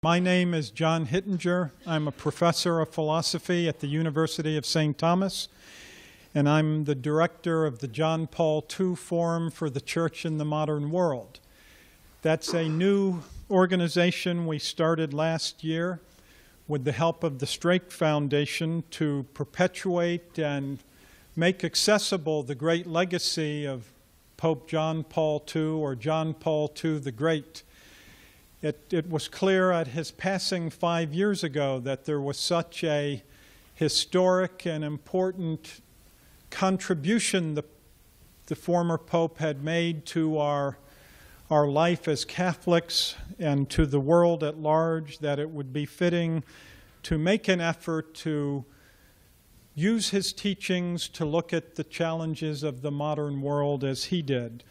My name is John Hittinger. I'm a professor of philosophy at the University of St. Thomas, and I'm the director of the John Paul II Forum for the Church in the Modern World. That's a new organization we started last year with the help of the Strake Foundation to perpetuate and make accessible the great legacy of Pope John Paul II, or John Paul II the Great. It was clear at his passing 5 years ago that there was such a historic and important contribution the former Pope had made to our life as Catholics and to the world at large that it would be fitting to make an effort to use his teachings to look at the challenges of the modern world as he did.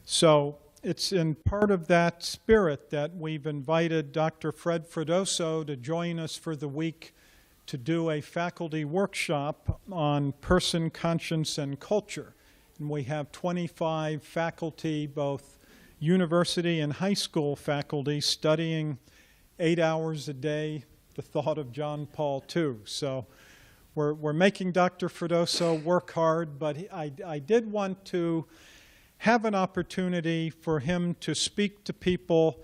So it's in part of that spirit that we've invited Dr. Alfred Freddoso to join us for the week to do a faculty workshop on person, conscience, and culture. And we have 25 faculty, both university and high school faculty, studying 8 hours a day the thought of John Paul II. So we're making Dr. Freddoso work hard, but I did want to have an opportunity for him to speak to people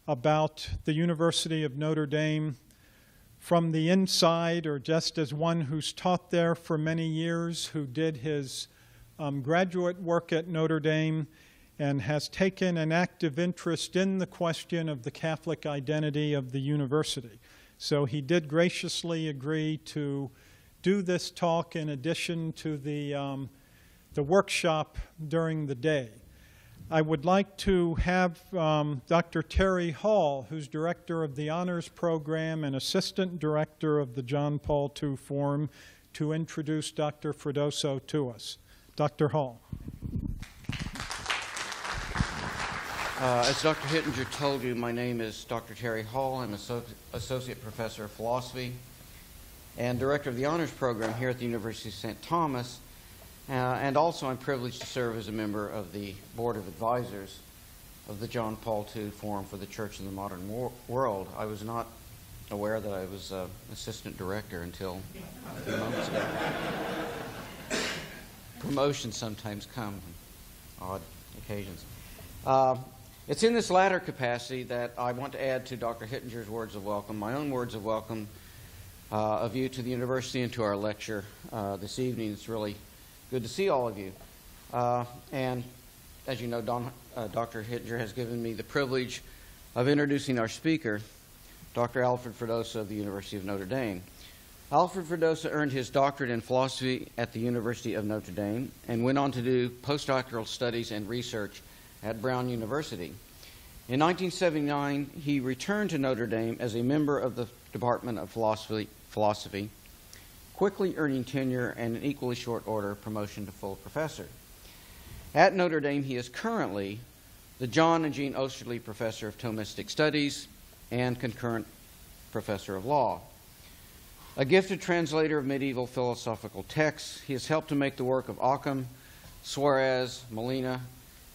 about the University of Notre Dame from the inside, or just as one who's taught there for many years, who did his graduate work at Notre Dame and has taken an active interest in the question of the Catholic identity of the university. So he did graciously agree to do this talk in addition to the workshop during the day. I would like to have Dr. Terry Hall, who's director of the Honors Program and assistant director of the John Paul II Forum, to introduce Dr. Freddoso to us. Dr. Hall. As Dr. Hittinger told you, my name is Dr. Terry Hall. I'm Associate Professor of Philosophy and Director of the Honors Program here at the University of St. Thomas. And also I'm privileged to serve as a member of the Board of Advisors of the John Paul II Forum for the Church in the Modern World. I was not aware that I was Assistant Director until a few moments ago. Promotions sometimes come on odd occasions. It's in this latter capacity that I want to add to Dr. Hittinger's words of welcome, my own words of welcome of you to the university and to our lecture this evening. It's really good to see all of you. And as you know, Dr. Hittinger has given me the privilege of introducing our speaker, Dr. Alfred Freddoso of the University of Notre Dame. Alfred Freddoso earned his doctorate in philosophy at the University of Notre Dame and went on to do postdoctoral studies and research at Brown University. In 1979, he returned to Notre Dame as a member of the Department of Philosophy, quickly earning tenure and in equally short order promotion to full professor. At Notre Dame, he is currently the John and Jean Osterly Professor of Thomistic Studies and concurrent Professor of Law. A gifted translator of medieval philosophical texts, he has helped to make the work of Occam, Suarez, Molina,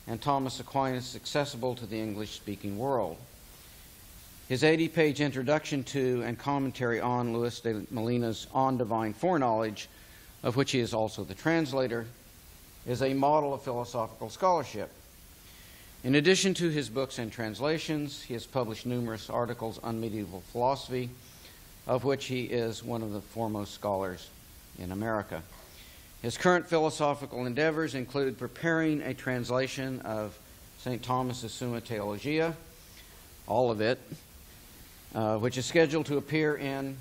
and Thomas Aquinas accessible to the English-speaking world. His 80-page introduction to and commentary on Luis de Molina's On Divine Foreknowledge, of which he is also the translator, is a model of philosophical scholarship. In addition to his books and translations, he has published numerous articles on medieval philosophy, of which he is one of the foremost scholars in America. His current philosophical endeavors include preparing a translation of St. Thomas's Summa Theologia, all of it, which is scheduled to appear in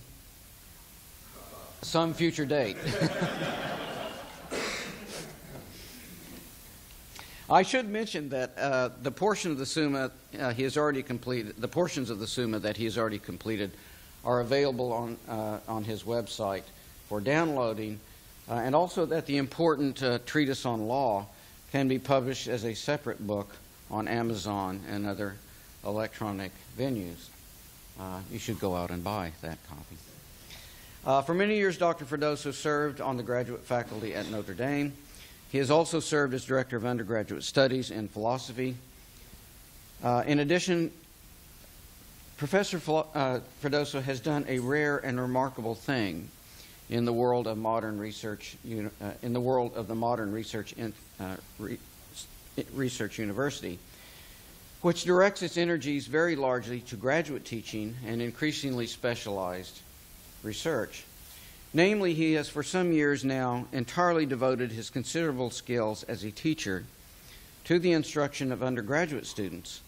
some future date. I should mention that the portion of the Summa he has already completed, the portions of the Summa that he has already completed, are available on his website for downloading, and also that the important treatise on law can be published as a separate book on Amazon and other electronic venues. You should go out and buy that copy. For many years, Dr. Freddoso served on the graduate faculty at Notre Dame. He has also served as Director of Undergraduate Studies in Philosophy. In addition Professor Freddoso has done a rare and remarkable thing in the world of modern research, in the world of the modern research university, which directs its energies very largely to graduate teaching and increasingly specialized research. Namely, he has for some years now entirely devoted his considerable skills as a teacher to the instruction of undergraduate students,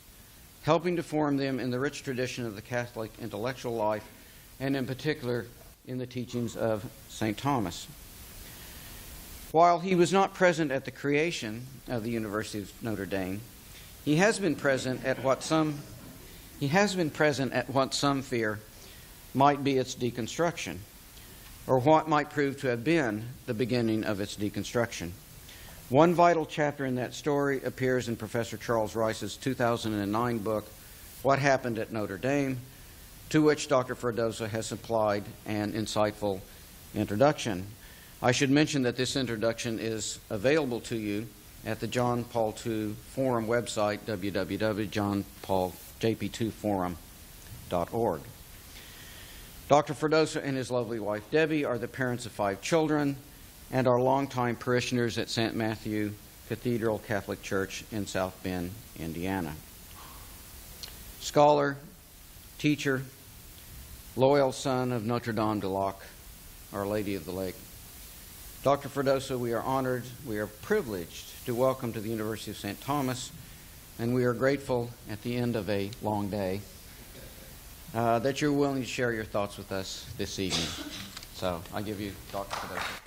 helping to form them in the rich tradition of the Catholic intellectual life, and in particular in the teachings of St. Thomas. While he was not present at the creation of the University of Notre Dame, he has been present at what some fear might be its deconstruction, or what might prove to have been the beginning of its deconstruction. One vital chapter in that story appears in Professor Charles Rice's 2009 book, What Happened at Notre Dame, to which Dr. Freddoso has supplied an insightful introduction. I should mention that this introduction is available to you at the John Paul II Forum website, www.johnpauljp2forum.org. Dr. Freddoso and his lovely wife, Debbie, are the parents of 5 children and are longtime parishioners at St. Matthew Cathedral Catholic Church in South Bend, Indiana. Scholar, teacher, loyal son of Notre Dame de Lac, Our Lady of the Lake. Dr. Freddoso, we are honored, we are privileged to welcome to the University of St. Thomas, and we are grateful at the end of a long day that you're willing to share your thoughts with us this evening. So I give you Dr. Freddoso.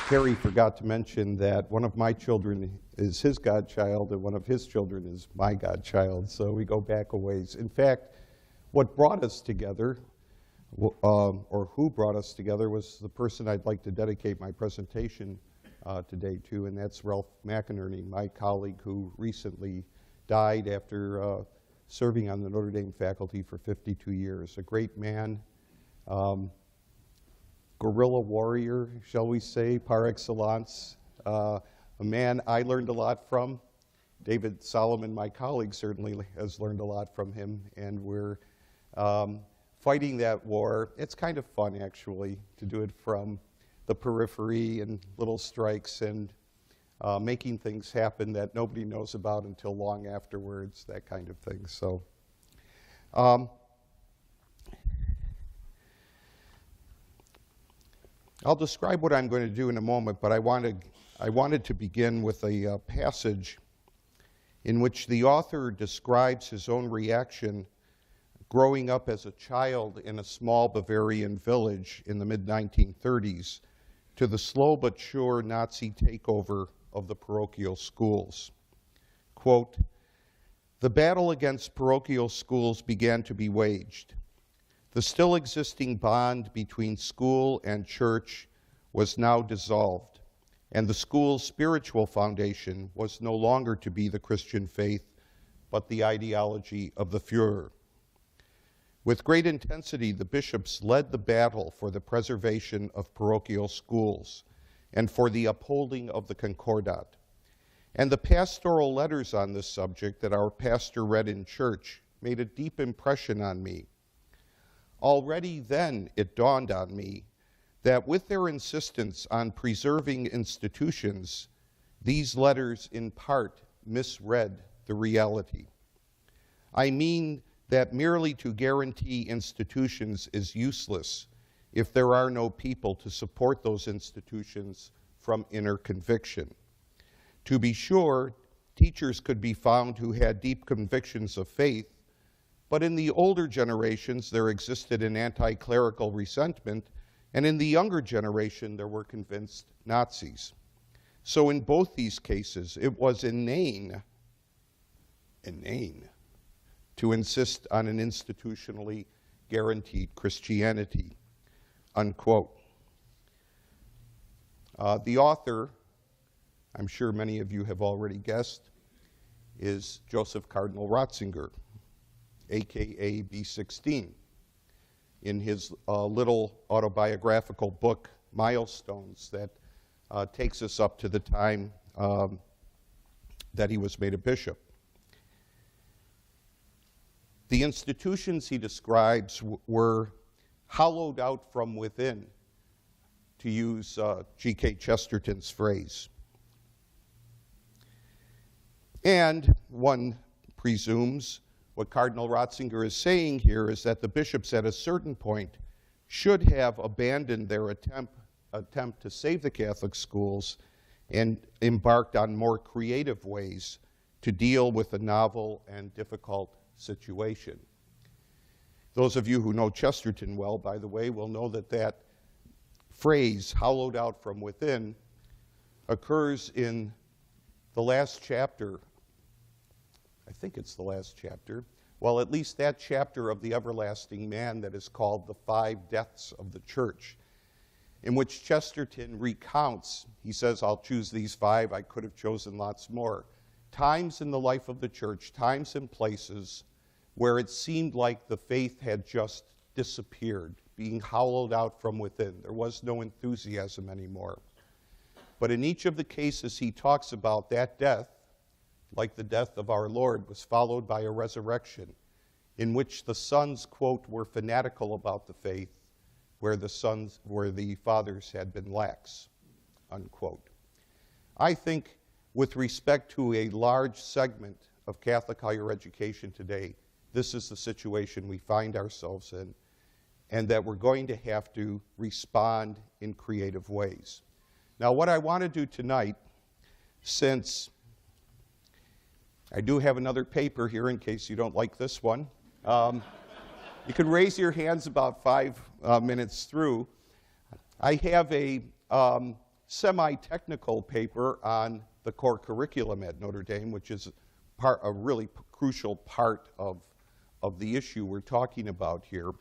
Harry forgot to mention that one of my children is his godchild and one of his children is my godchild, so we go back a ways. In fact, what brought us together, or who brought us together, was the person I'd like to dedicate my presentation today to, and that's Ralph McInerney, my colleague who recently died after serving on the Notre Dame faculty for 52 years. A great man, guerrilla warrior, shall we say, par excellence, a man I learned a lot from. David Solomon, my colleague, certainly has learned a lot from him, and we're fighting that war. It's kind of fun, actually, to do it from the periphery and little strikes and making things happen that nobody knows about until long afterwards, that kind of thing. So, I'll describe what I'm going to do in a moment, but I wanted to begin with a passage in which the author describes his own reaction growing up as a child in a small Bavarian village in the mid-1930s to the slow but sure Nazi takeover of the parochial schools. Quote, "The battle against parochial schools began to be waged. The still existing bond between school and church was now dissolved, and the school's spiritual foundation was no longer to be the Christian faith, but the ideology of the Führer. With great intensity, the bishops led the battle for the preservation of parochial schools and for the upholding of the Concordat. And the pastoral letters on this subject that our pastor read in church made a deep impression on me. Already then it dawned on me that with their insistence on preserving institutions, these letters in part misread the reality. I mean that merely to guarantee institutions is useless if there are no people to support those institutions from inner conviction. To be sure, teachers could be found who had deep convictions of faith, but in the older generations there existed an anti-clerical resentment, and in the younger generation there were convinced Nazis. So in both these cases, it was inane to insist on an institutionally guaranteed Christianity," unquote. The author, I'm sure many of you have already guessed, is Joseph Cardinal Ratzinger, aka B16. In his little autobiographical book, Milestones, that takes us up to the time that he was made a bishop. The institutions he describes were hollowed out from within, to use G.K. Chesterton's phrase. And one presumes what Cardinal Ratzinger is saying here is that the bishops at a certain point should have abandoned their attempt to save the Catholic schools and embarked on more creative ways to deal with a novel and difficult situation. Those of you who know Chesterton well, by the way, will know that that phrase, hollowed out from within, occurs in the last chapter. I think it's the last chapter. Well, at least that chapter of the Everlasting Man that is called The Five Deaths of the Church, in which Chesterton recounts, he says, I'll choose these five, I could have chosen lots more, times in the life of the church, times and places where it seemed like the faith had just disappeared, being hollowed out from within. There was no enthusiasm anymore. But in each of the cases he talks about, that death, like the death of our Lord, was followed by a resurrection in which the sons, quote, were fanatical about the faith, where the fathers had been lax, unquote. I think with respect to a large segment of Catholic higher education today, this is the situation we find ourselves in, and that we're going to have to respond in creative ways. Now, what I want to do tonight, since I do have another paper here in case you don't like this one, you can raise your hands about 5 minutes through. I have a semi-technical paper on the core curriculum at Notre Dame, which is a really crucial part of the issue we're talking about here,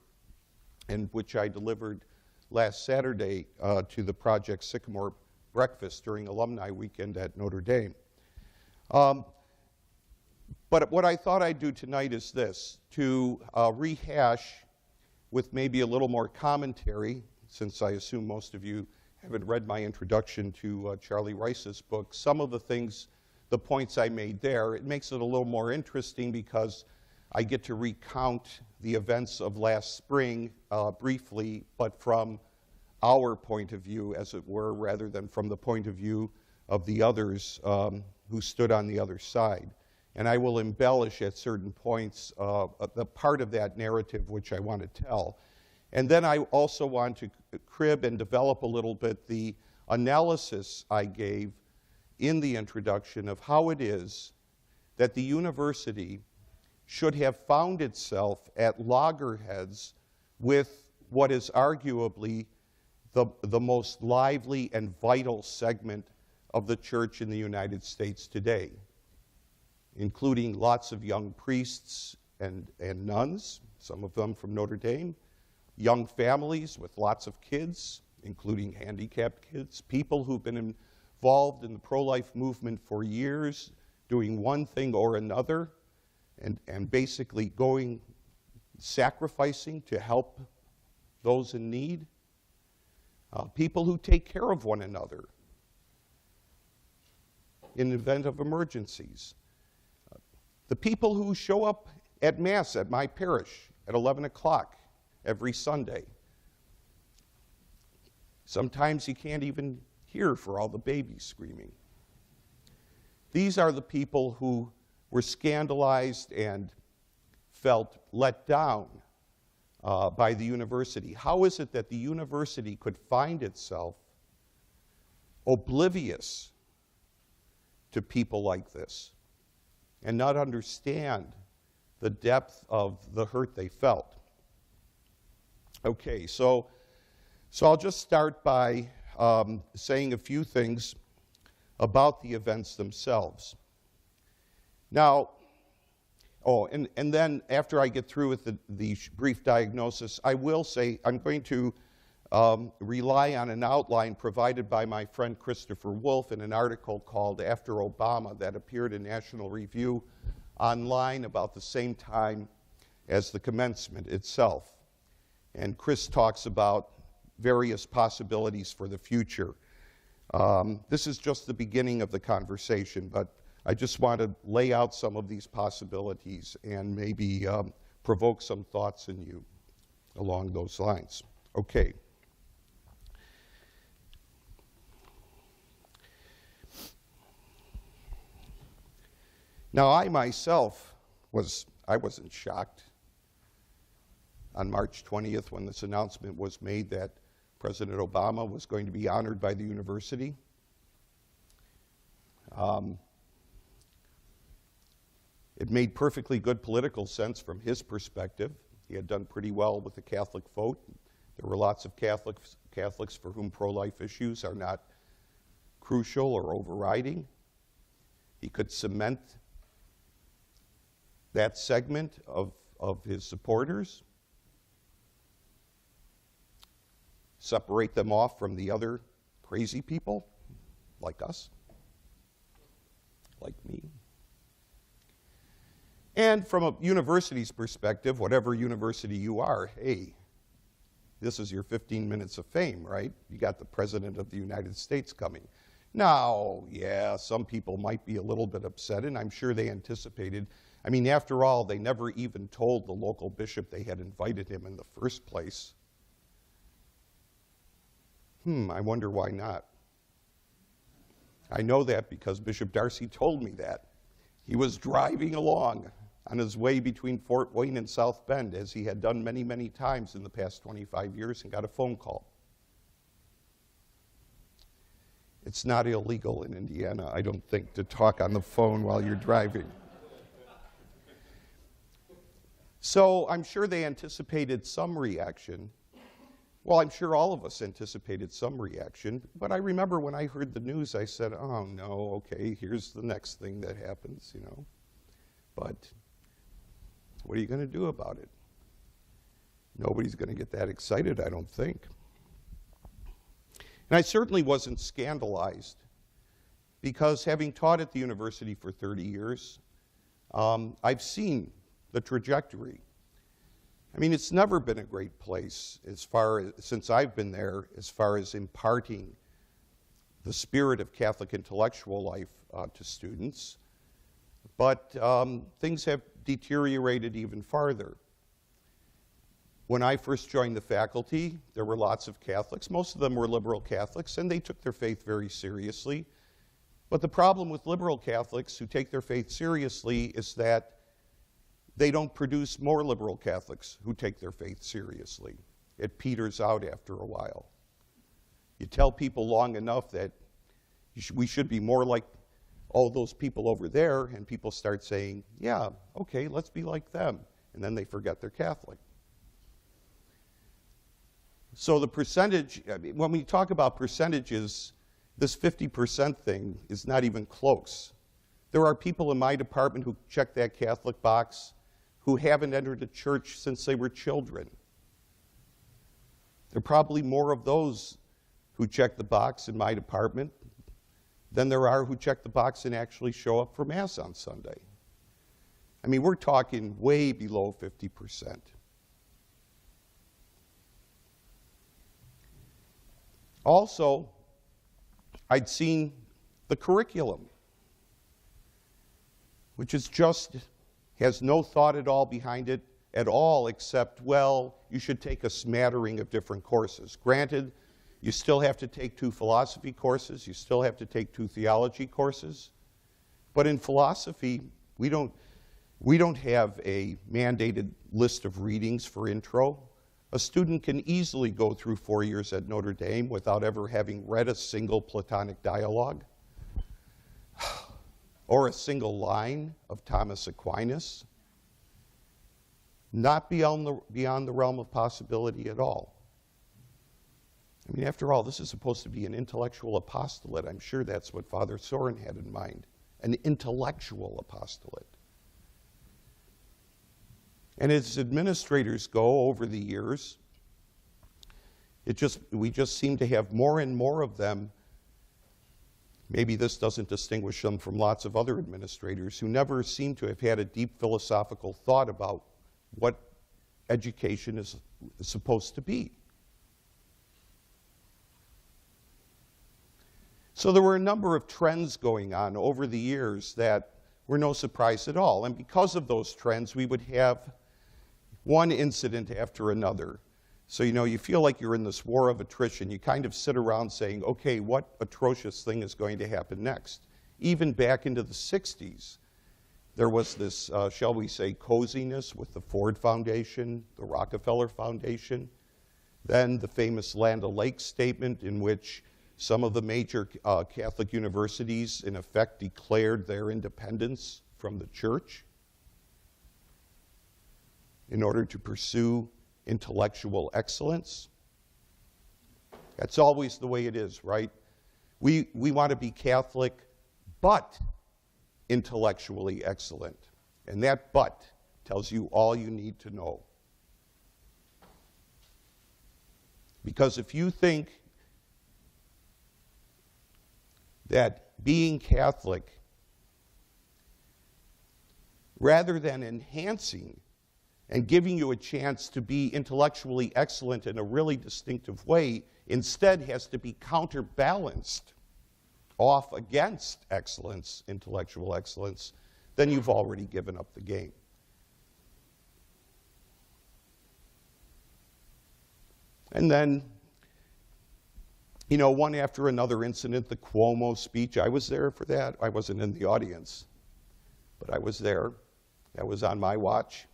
and which I delivered last Saturday to the Project Sycamore breakfast during Alumni Weekend at Notre Dame. But what I thought I'd do tonight is this, to rehash with maybe a little more commentary, since I assume most of you haven't read my introduction to Charlie Rice's book, some of the things, the points I made there. It makes it a little more interesting because I get to recount the events of last spring briefly, but from our point of view, as it were, rather than from the point of view of the others who stood on the other side. And I will embellish at certain points the part of that narrative which I want to tell. And then I also want to crib and develop a little bit the analysis I gave in the introduction of how it is that the university should have found itself at loggerheads with what is arguably the most lively and vital segment of the church in the United States today, including lots of young priests and nuns, some of them from Notre Dame, young families with lots of kids, including handicapped kids, people who've been involved in the pro-life movement for years, doing one thing or another, and basically sacrificing to help those in need, people who take care of one another in the event of emergencies, the people who show up at Mass at my parish at 11 o'clock every Sunday. Sometimes you can't even hear for all the babies screaming. These are the people who were scandalized and felt let down by the university. How is it that the university could find itself oblivious to people like this and not understand the depth of the hurt they felt? Okay, so I'll just start by saying a few things about the events themselves. Now, and then after I get through with the brief diagnosis, I will say I'm going to rely on an outline provided by my friend Christopher Wolfe in an article called After Obama that appeared in National Review online about the same time as the commencement itself. And Chris talks about various possibilities for the future. This is just the beginning of the conversation, but I just want to lay out some of these possibilities and maybe provoke some thoughts in you along those lines. Okay. Now, I myself wasn't shocked on March 20th when this announcement was made that President Obama was going to be honored by the university. It made perfectly good political sense from his perspective. He had done pretty well with the Catholic vote. There were lots of Catholics for whom pro-life issues are not crucial or overriding. He could cement that segment of his supporters, separate them off from the other crazy people like us, like me. And from a university's perspective, whatever university you are, hey, this is your 15 minutes of fame, right? You got the President of the United States coming. Now, yeah, some people might be a little bit upset, and I'm sure they anticipated. I mean, after all, they never even told the local bishop they had invited him in the first place. I wonder why not. I know that because Bishop Darcy told me that. He was driving along on his way between Fort Wayne and South Bend, as he had done many, many times in the past 25 years, and got a phone call. It's not illegal in Indiana, I don't think, to talk on the phone while you're driving. So I'm sure they anticipated some reaction. Well, I'm sure all of us anticipated some reaction, but I remember when I heard the news, I said, oh no, okay, here's the next thing that happens, you know. But what are you going to do about it? Nobody's going to get that excited, I don't think. And I certainly wasn't scandalized, because having taught at the university for 30 years, I've seen the trajectory. I mean, it's never been a great place since I've been there, as far as imparting the spirit of Catholic intellectual life to students. But things have deteriorated even farther. When I first joined the faculty, there were lots of Catholics. Most of them were liberal Catholics, and they took their faith very seriously. But the problem with liberal Catholics who take their faith seriously is that they don't produce more liberal Catholics who take their faith seriously. It peters out after a while. You tell people long enough that we should be more like all those people over there, and people start saying, yeah, okay, let's be like them. And then they forget they're Catholic. So the percentage, when we talk about percentages, this 50% thing is not even close. There are people in my department who check that Catholic box who haven't entered a church since they were children. There are probably more of those who check the box in my department than there are who check the box and actually show up for Mass on Sunday. I mean, we're talking way below 50%. Also, I'd seen the curriculum, which is just has no thought at all behind it at all, except, well, you should take a smattering of different courses. Granted, you still have to take 2 philosophy courses, you still have to take 2 theology courses, but in philosophy, we don't have a mandated list of readings for intro. A student can easily go through 4 years at Notre Dame without ever having read a single Platonic dialogue or a single line of Thomas Aquinas. Not beyond the realm of possibility at all. I mean, after all, this is supposed to be an intellectual apostolate. I'm sure that's what Father Soren had in mind, an intellectual apostolate. And as administrators go over the years, we just seem to have more and more of them. Maybe this doesn't distinguish them from lots of other administrators who never seem to have had a deep philosophical thought about what education is supposed to be. So there were a number of trends going on over the years that were no surprise at all. And because of those trends, we would have one incident after another. So, you feel like you're in this war of attrition. You kind of sit around saying, okay, what atrocious thing is going to happen next? Even back into the 60s, there was this, shall we say, coziness with the Ford Foundation, the Rockefeller Foundation, then the famous Land O'Lakes statement in which some of the major Catholic universities, in effect, declared their independence from the church in order to pursue intellectual excellence. That's always the way it is, right? We want to be Catholic, but intellectually excellent. And that but tells you all you need to know. Because if you think that being Catholic, rather than enhancing and giving you a chance to be intellectually excellent in a really distinctive way, instead has to be counterbalanced off against excellence, intellectual excellence, then you've already given up the game. And then, one after another incident, the Cuomo speech, I was there for that. I wasn't in the audience, but I was there. That was on my watch.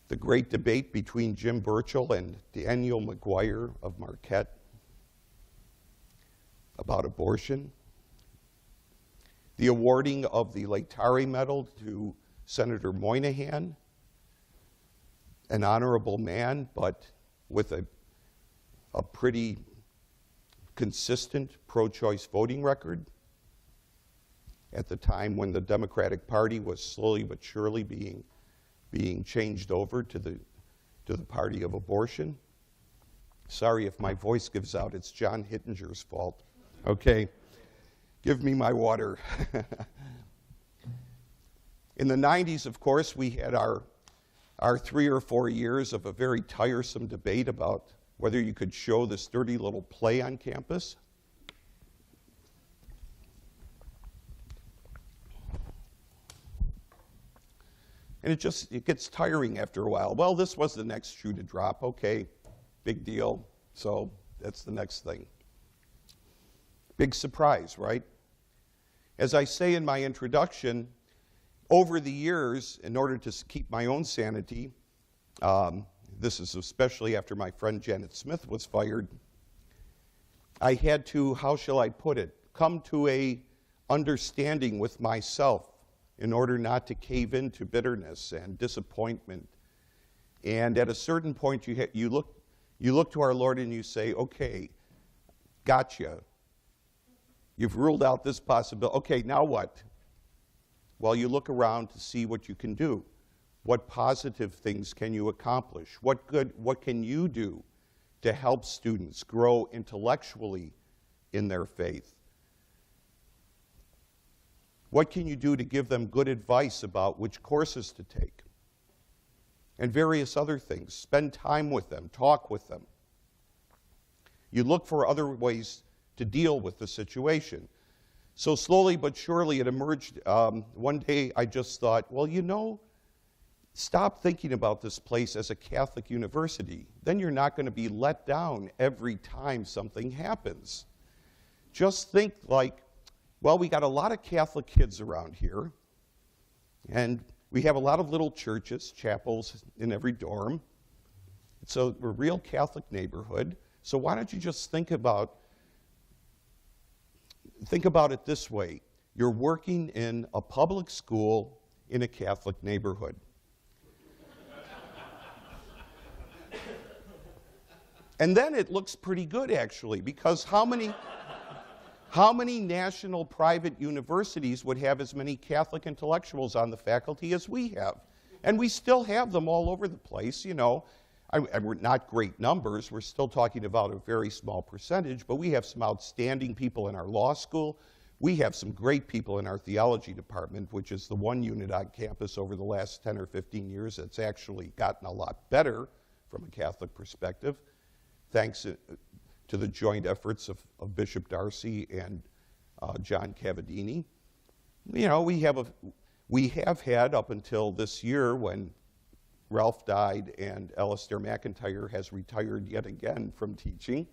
The great debate between Jim Burchell and Daniel McGuire of Marquette about abortion. The awarding of the Laetare Medal to Senator Moynihan, an honorable man, but with a pretty consistent pro-choice voting record at the time when the Democratic Party was slowly but surely being changed over to the party of abortion. Sorry if my voice gives out. It's John Hittinger's fault. Okay, give me my water. In the 90s, of course, we had our 3 or 4 years of a very tiresome debate about whether you could show this dirty little play on campus. And it gets tiring after a while. Well, this was the next shoe to drop. Okay, big deal. So that's the next thing. Big surprise, right? As I say in my introduction, over the years, in order to keep my own sanity, this is especially after my friend Janet Smith was fired, I had to, how shall I put it, come to a understanding with myself in order not to cave into bitterness and disappointment. And at a certain point, you look to our Lord and you say, okay, gotcha. You've ruled out this possibility. Okay, now what? Well, you look around to see what you can do. What positive things can you accomplish? What can you do to help students grow intellectually in their faith? What can you do to give them good advice about which courses to take? And various other things. Spend time with them, talk with them. You look for other ways to deal with the situation. So slowly but surely it emerged. One day I just thought, well, stop thinking about this place as a Catholic university. Then you're not going to be let down every time something happens. Just think like, well, we got a lot of Catholic kids around here, and we have a lot of little churches, chapels in every dorm. So we're a real Catholic neighborhood. So why don't you just think about it this way. You're working in a public school in a Catholic neighborhood. And then it looks pretty good, actually, because how many national private universities would have as many Catholic intellectuals on the faculty as we have? And we still have them all over the place, We're not great numbers. We're still talking about a very small percentage, but we have some outstanding people in our law school. We have some great people in our theology department, which is the one unit on campus over the last 10 or 15 years that's actually gotten a lot better from a Catholic perspective, thanks to the joint efforts of Bishop Darcy and John Cavadini. We have We have had, up until this year when Ralph died and Alistair McIntyre has retired yet again from teaching,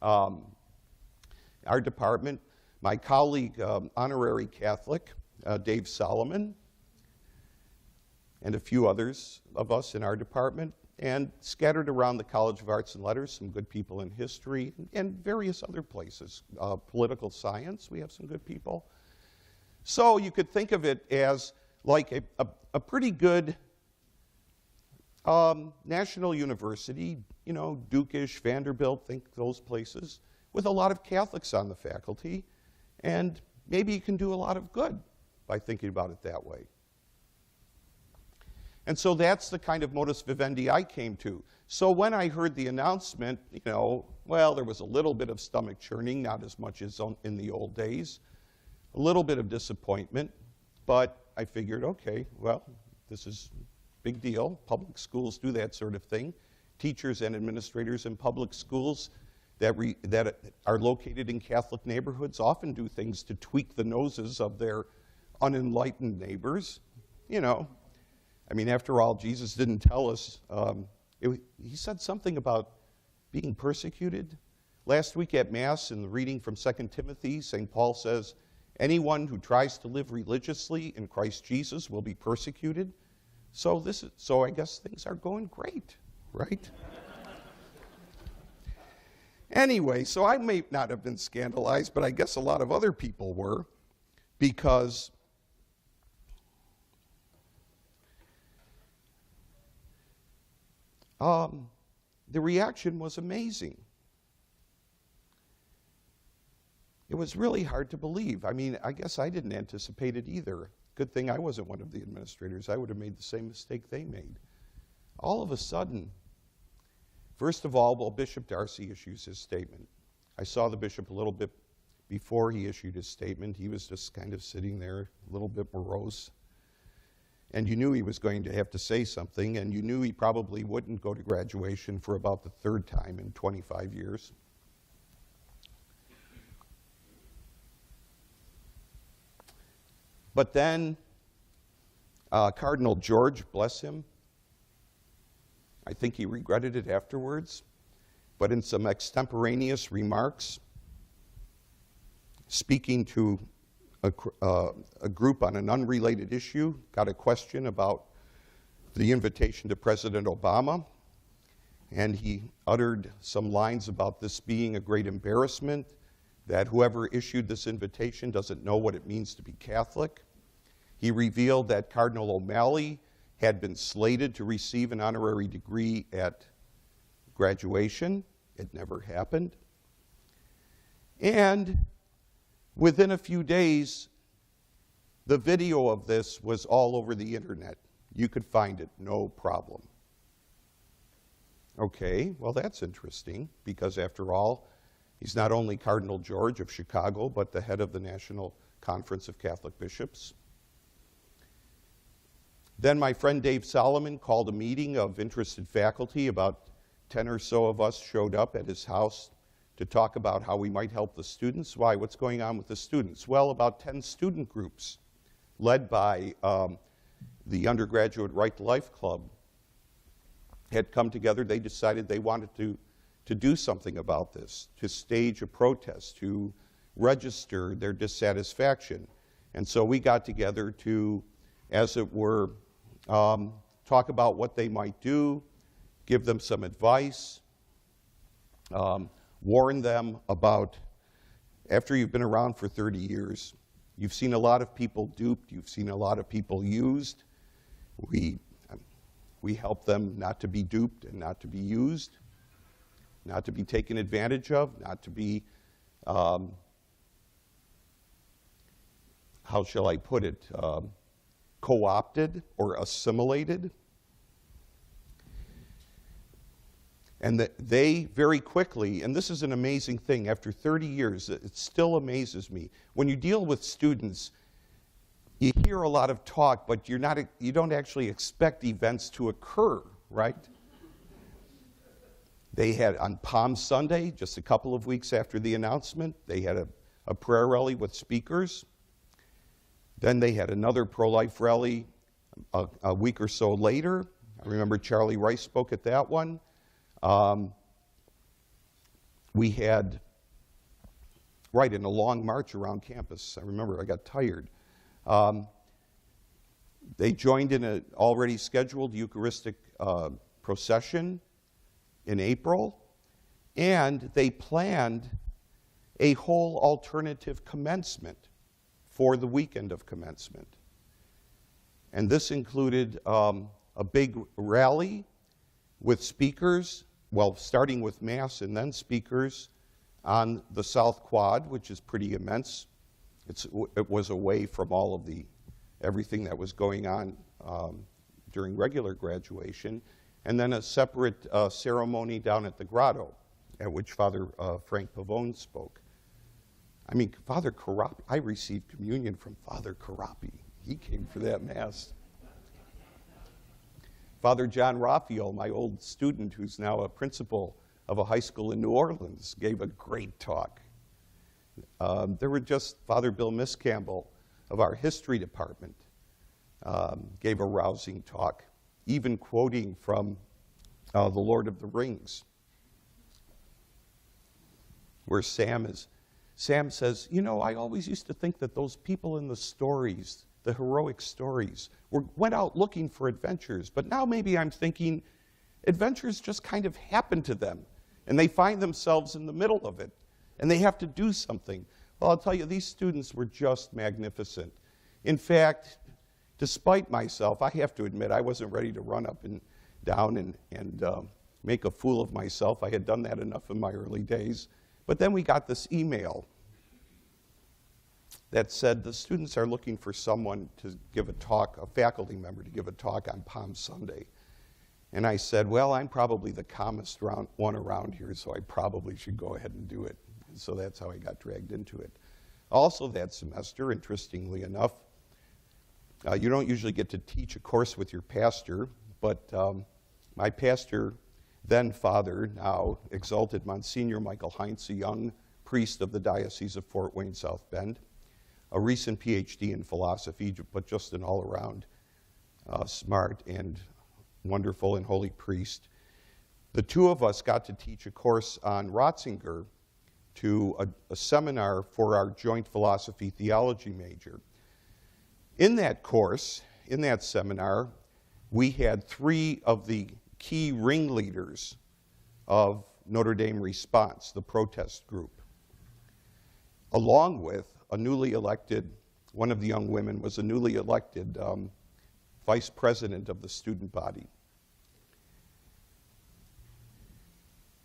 our department, my colleague, honorary Catholic, Dave Solomon, and a few others of us in our department, and scattered around the College of Arts and Letters, some good people in history, and various other places. Political science, we have some good people. So you could think of it as like a pretty good national university, you know, Duke-ish, Vanderbilt, think those places, with a lot of Catholics on the faculty, and maybe you can do a lot of good by thinking about it that way. And so that's the kind of modus vivendi I came to. So when I heard the announcement, you know, well, there was a little bit of stomach churning, not as much as in the old days, a little bit of disappointment, but I figured, okay, well, this is a big deal. Public schools do that sort of thing. Teachers and administrators in public schools that are located in Catholic neighborhoods often do things to tweak the noses of their unenlightened neighbors, you know. I mean, after all, Jesus didn't tell us, he said something about being persecuted. Last week at Mass, in the reading from 2 Timothy, St. Paul says, anyone who tries to live religiously in Christ Jesus will be persecuted. So I guess things are going great, right? Anyway, so I may not have been scandalized, but I guess a lot of other people were, because the reaction was amazing. It was really hard to believe. I mean, I guess I didn't anticipate it either. Good thing I wasn't one of the administrators. I would have made the same mistake they made. All of a sudden, first of all, well, Bishop Darcy issues his statement. I saw the bishop a little bit before he issued his statement. He was just kind of sitting there, a little bit morose. And you knew he was going to have to say something, and you knew he probably wouldn't go to graduation for about the third time in 25 years. But then Cardinal George, bless him, I think he regretted it afterwards, but in some extemporaneous remarks, speaking to a group on an unrelated issue, got a question about the invitation to President Obama, and he uttered some lines about this being a great embarrassment, that whoever issued this invitation doesn't know what it means to be Catholic. He revealed that Cardinal O'Malley had been slated to receive an honorary degree at graduation. It never happened. And within a few days, the video of this was all over the internet. You could find it, no problem. Okay, well, that's interesting, because after all, he's not only Cardinal George of Chicago, but the head of the National Conference of Catholic Bishops. Then my friend Dave Solomon called a meeting of interested faculty. About 10 or so of us showed up at his house to talk about how we might help the students. Why? What's going on with the students? Well, about 10 student groups led by the Undergraduate Right to Life Club had come together. They decided they wanted to do something about this, to stage a protest, to register their dissatisfaction. And so we got together to, as it were, talk about what they might do, give them some advice, warn them about, after you've been around for 30 years, you've seen a lot of people duped, you've seen a lot of people used. We help them not to be duped and not to be used, not to be taken advantage of, not to be, how shall I put it, co-opted or assimilated. And that they very quickly, and this is an amazing thing, after 30 years, it still amazes me. When you deal with students, you hear a lot of talk, but you don't actually expect events to occur, right? They had, on Palm Sunday, just a couple of weeks after the announcement, they had a prayer rally with speakers. Then they had another pro-life rally a week or so later. I remember Charlie Rice spoke at that one. We had, in a long march around campus. I remember I got tired. They joined in an already scheduled Eucharistic procession in April, and they planned a whole alternative commencement for the weekend of commencement. And this included a big rally with speakers, starting with Mass and then speakers on the South Quad, which is pretty immense. It was away from all of everything that was going on during regular graduation, and then a separate ceremony down at the grotto, at which Father Frank Pavone spoke. I mean, Father Carapi, I received communion from Father Carapi. He came for that Mass. Father John Raphael, my old student who's now a principal of a high school in New Orleans, gave a great talk. There were just Father Bill Miscampbell of our history department gave a rousing talk, even quoting from The Lord of the Rings, where Sam says, I always used to think that those people in the stories, the heroic stories, went out looking for adventures, but now maybe I'm thinking adventures just kind of happen to them, and they find themselves in the middle of it, and they have to do something. Well, I'll tell you, these students were just magnificent. In fact, despite myself, I have to admit, I wasn't ready to run up and down and make a fool of myself. I had done that enough in my early days. But then we got this email that said the students are looking for someone to give a talk, a faculty member to give a talk on Palm Sunday. And I said, well, I'm probably the calmest one around here, so I probably should go ahead and do it. And so that's how I got dragged into it. Also that semester, interestingly enough, you don't usually get to teach a course with your pastor, but my pastor, then father, now exalted Monsignor Michael Heinz, a young priest of the Diocese of Fort Wayne, South Bend, a recent PhD in philosophy, but just an all-around smart and wonderful and holy priest. The two of us got to teach a course on Ratzinger to a seminar for our joint philosophy theology major. In that course, in that seminar, we had three of the key ringleaders of Notre Dame Response, the protest group, along with a newly elected, one of the young women was a newly elected vice president of the student body.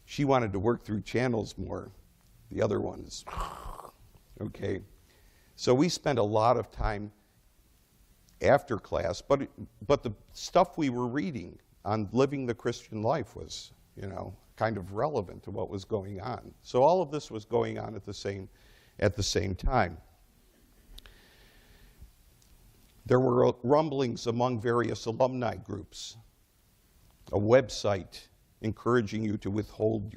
She wanted to work through channels more. The other ones, okay. So we spent a lot of time after class, but the stuff we were reading on living the Christian life was, kind of relevant to what was going on. So all of this was going on at the same time. There were rumblings among various alumni groups, a website encouraging you to withhold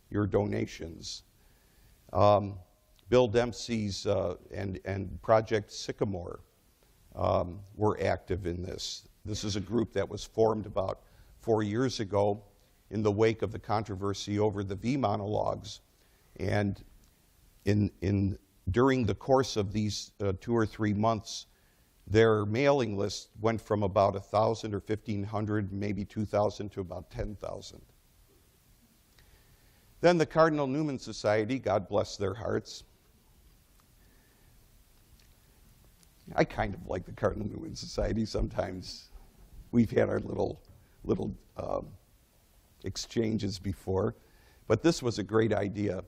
your donations. Bill Dempsey's and Project Sycamore were active in this. This is a group that was formed about 4 years ago in the wake of the controversy over the V monologues. And during the course of these 2 or 3 months, their mailing list went from about 1,000 or 1,500, maybe 2,000 to about 10,000. Then the Cardinal Newman Society, God bless their hearts. I kind of like the Cardinal Newman Society sometimes. We've had our little exchanges before, but this was a great idea.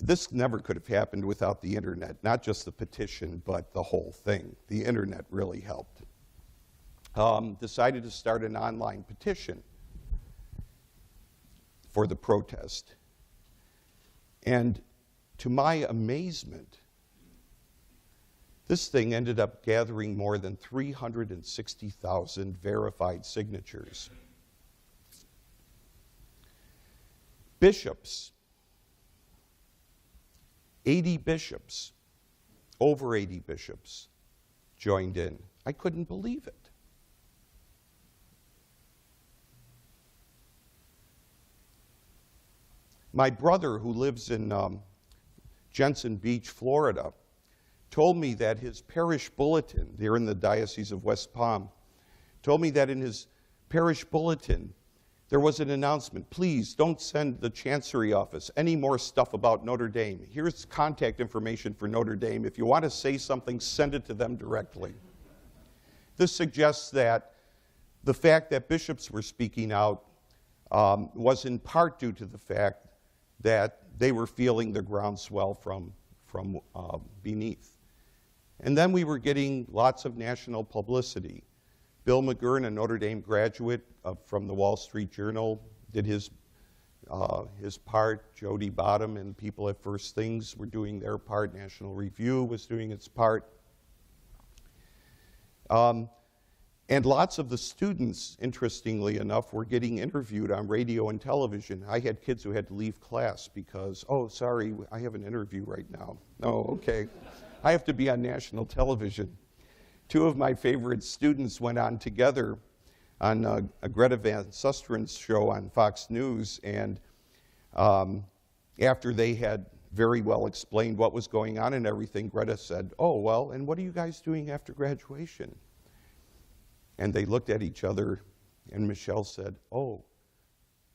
This never could have happened without the internet, not just the petition, but the whole thing. The internet really helped. Decided to start an online petition for the protest. And to my amazement, this thing ended up gathering more than 360,000 verified signatures. Bishops, 80 bishops, over 80 bishops, joined in. I couldn't believe it. My brother, who lives in Jensen Beach, Florida, told me that his parish bulletin, there in the Diocese of West Palm, told me that in his parish bulletin there was an announcement: please don't send the Chancery office any more stuff about Notre Dame. Here's contact information for Notre Dame. If you want to say something, send it to them directly. This suggests that the fact that bishops were speaking out was in part due to the fact that they were feeling the groundswell from beneath. And then we were getting lots of national publicity. Bill McGurn, a Notre Dame graduate from the Wall Street Journal, did his part. Jody Bottom and people at First Things were doing their part. National Review was doing its part. And lots of the students, interestingly enough, were getting interviewed on radio and television. I had kids who had to leave class because, oh, sorry, I have an interview right now. Oh, okay. I have to be on national television. Two of my favorite students went on together on Greta Van Sustren's show on Fox News, and after they had very well explained what was going on and everything, Greta said, oh, well, and what are you guys doing after graduation? And they looked at each other, and Michelle said, oh,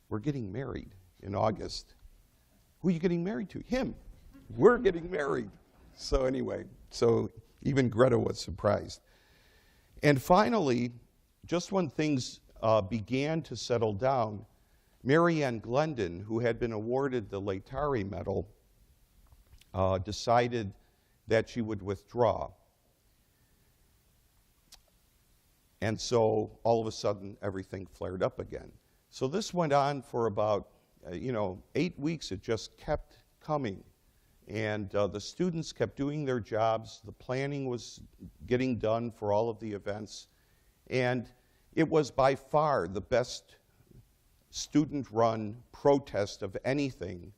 we're getting married in August. Who are you getting married to? Him. We're getting married. So anyway, so even Greta was surprised. And finally, just when things began to settle down, Marianne Glendon, who had been awarded the Laetare Medal, decided that she would withdraw. And so all of a sudden, everything flared up again. So this went on for about, 8 weeks. It just kept coming. And the students kept doing their jobs. The planning was getting done for all of the events. And it was by far the best student-run protest of anything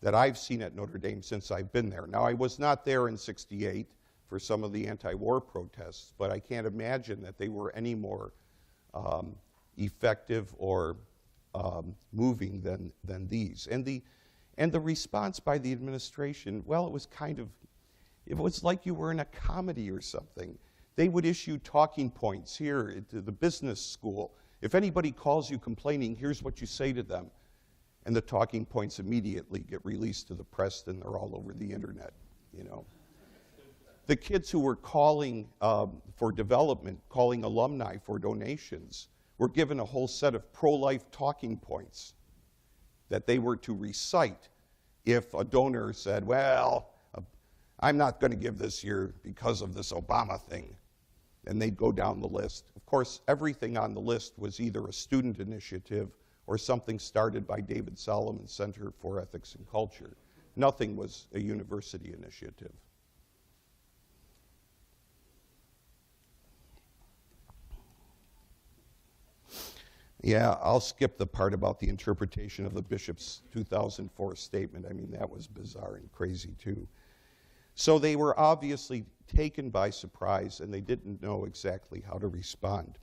that I've seen at Notre Dame since I've been there. Now, I was not there in '68 for some of the anti-war protests, but I can't imagine that they were any more effective or moving than these. And the response by the administration, well, it was like you were in a comedy or something. They would issue talking points here to the business school. If anybody calls you complaining, here's what you say to them. And the talking points immediately get released to the press, and they're all over the internet, The kids who were calling for development, calling alumni for donations, were given a whole set of pro-life talking points that they were to recite if a donor said, well, I'm not going to give this year because of this Obama thing. And they'd go down the list. Of course, everything on the list was either a student initiative or something started by David Solomon Center for Ethics and Culture. Nothing was a university initiative. Yeah, I'll skip the part about the interpretation of the bishop's 2004 statement. I mean, that was bizarre and crazy, too. So they were obviously taken by surprise, and they didn't know exactly how to respond.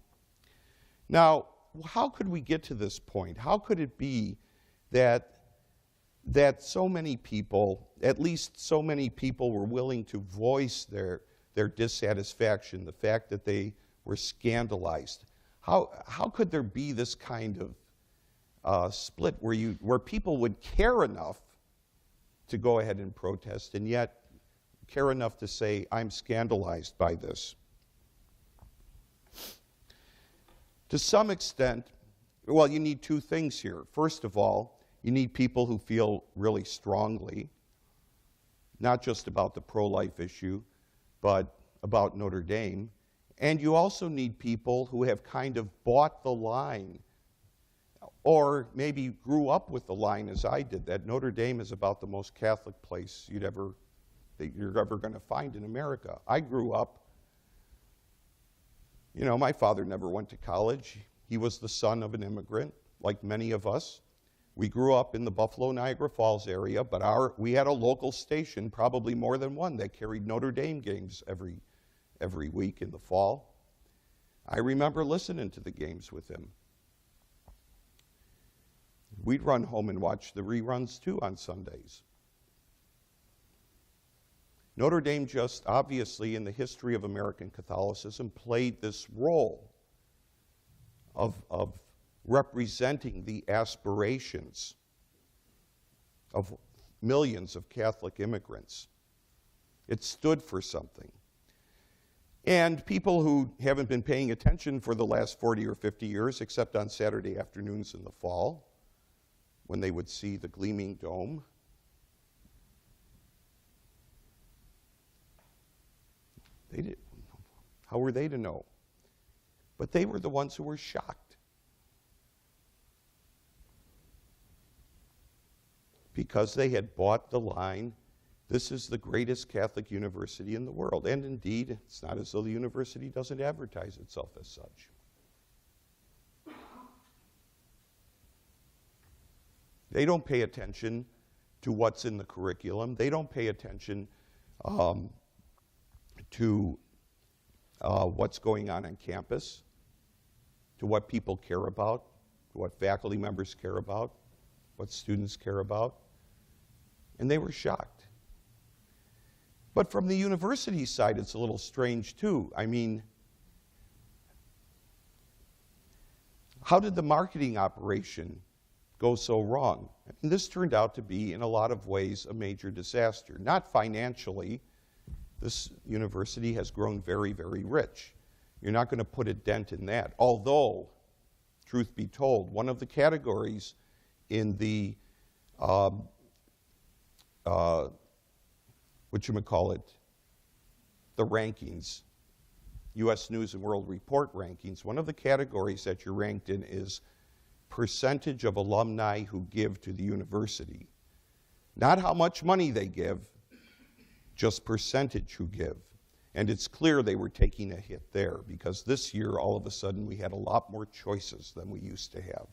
Now, how could we get to this point? How could it be that so many people, at least so many people, were willing to voice their dissatisfaction, the fact that they were scandalized? How could there be this kind of split where people would care enough to go ahead and protest and yet care enough to say, I'm scandalized by this? To some extent, well, you need two things here. First of all, you need people who feel really strongly, not just about the pro-life issue, but about Notre Dame. And you also need people who have kind of bought the line, or maybe grew up with the line as I did, that Notre Dame is about the most Catholic place that you're ever going to find in America. I grew up, my father never went to college. He was the son of an immigrant, like many of us. We grew up in the Buffalo, Niagara Falls area, but we had a local station, probably more than one, that carried Notre Dame games every every week in the fall. I remember listening to the games with him. We'd run home and watch the reruns too on Sundays. Notre Dame just obviously in the history of American Catholicism played this role of representing the aspirations of millions of Catholic immigrants. It stood for something. And people who haven't been paying attention for the last 40 or 50 years, except on Saturday afternoons in the fall, when they would see the gleaming dome, how were they to know? But they were the ones who were shocked. Because they had bought the line, this is the greatest Catholic university in the world. And indeed, it's not as though the university doesn't advertise itself as such. They don't pay attention to what's in the curriculum. They don't pay attention to what's going on campus, to what people care about, to what faculty members care about, what students care about. And they were shocked. But from the university side, it's a little strange too. I mean, how did the marketing operation go so wrong? I mean, this turned out to be, in a lot of ways, a major disaster. Not financially. This university has grown very, very rich. You're not going to put a dent in that. Although, truth be told, one of the categories in the the rankings, U.S. News and World Report rankings, one of the categories that you're ranked in is percentage of alumni who give to the university. Not how much money they give, just percentage who give. And it's clear they were taking a hit there, because this year, all of a sudden, we had a lot more choices than we used to have.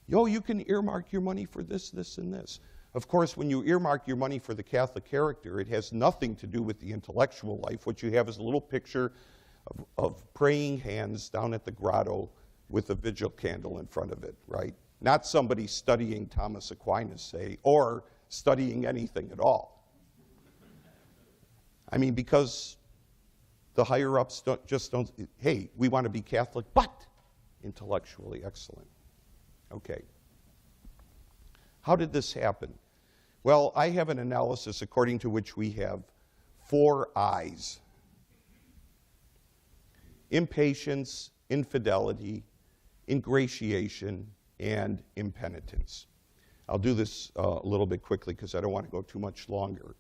You can earmark your money for this, this, and this. Of course, when you earmark your money for the Catholic character, it has nothing to do with the intellectual life. What you have is a little picture of praying hands down at the grotto with a vigil candle in front of it, right? Not somebody studying Thomas Aquinas, say, or studying anything at all. I mean, because the higher-ups don't, hey, we want to be Catholic, but intellectually excellent. Okay. How did this happen? Well, I have an analysis according to which we have 4 I's. Impatience, infidelity, ingratiation, and impenitence. I'll do this a little bit quickly because I don't want to go too much longer.